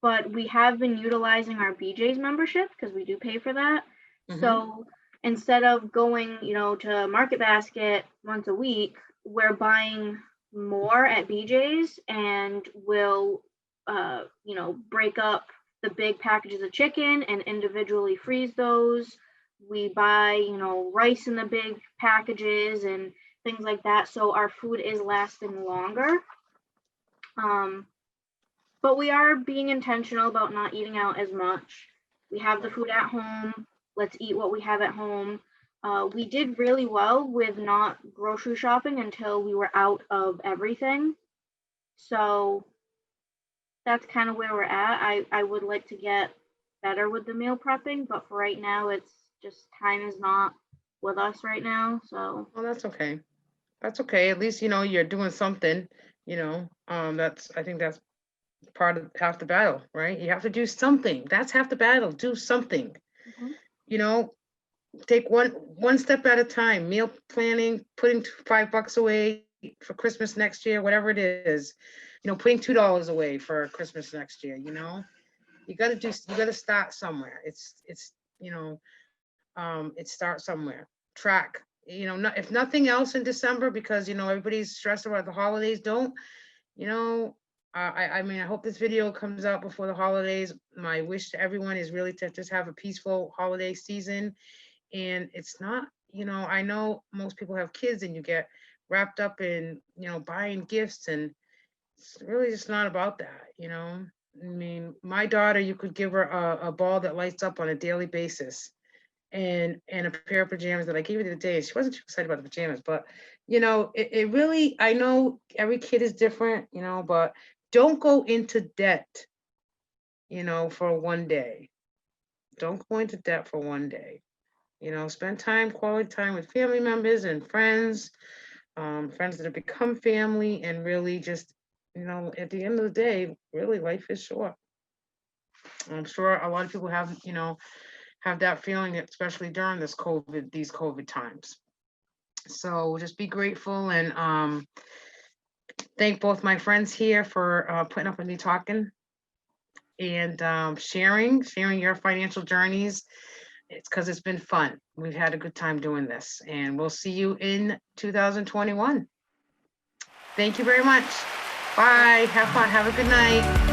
But we have been utilizing our BJ's membership because we do pay for that. So instead of going, to Market Basket once a week, we're buying more at BJ's and we'll, break up the big packages of chicken and individually freeze those. We buy, you know, rice in the big packages and things like that. So our food is lasting longer. But we are being intentional about not eating out as much. We have the food at home. Let's eat what we have at home. We did really well with not grocery shopping until we were out of everything. So that's kind of where we're at. I would like to get better with the meal prepping, but for right now, it's just time is not with us right now. So Well, that's okay. That's okay. At least, you know, you're doing something, you know, I think that's part of half the battle, right? You have to do something. That's half the battle. Do something, mhm. you know, take one step at a time. Meal planning, putting $5 away for Christmas next year, whatever it is, you know, putting $2 away for Christmas next year, you know, you got to start somewhere. It's, you know, it starts somewhere. Track, you know, if nothing else in December, because, you know, everybody's stressed about the holidays, don't, you know, I mean, I hope this video comes out before the holidays. My wish to everyone is really to just have a peaceful holiday season. And it's not, you know, I know most people have kids and you get wrapped up in, you know, buying gifts, and it's really just not about that, you know. I mean, my daughter, you could give her a ball that lights up on a daily basis, and a pair of pajamas that I gave her the other day. She wasn't too excited about the pajamas, but you know, it really, I know every kid is different, you know, but don't go into debt, you know, for one day. Don't go into debt for one day. You know, spend time, quality time with family members and friends, friends that have become family, and really just, you know, at the end of the day, really life is short. I'm sure a lot of people have, you know, have that feeling, especially during these COVID times. So just be grateful, and thank both my friends here for putting up with me talking, and sharing your financial journeys. It's because it's been fun. We've had a good time doing this, and we'll see you in 2021. Thank you very much. Bye. Have fun. Have a good night.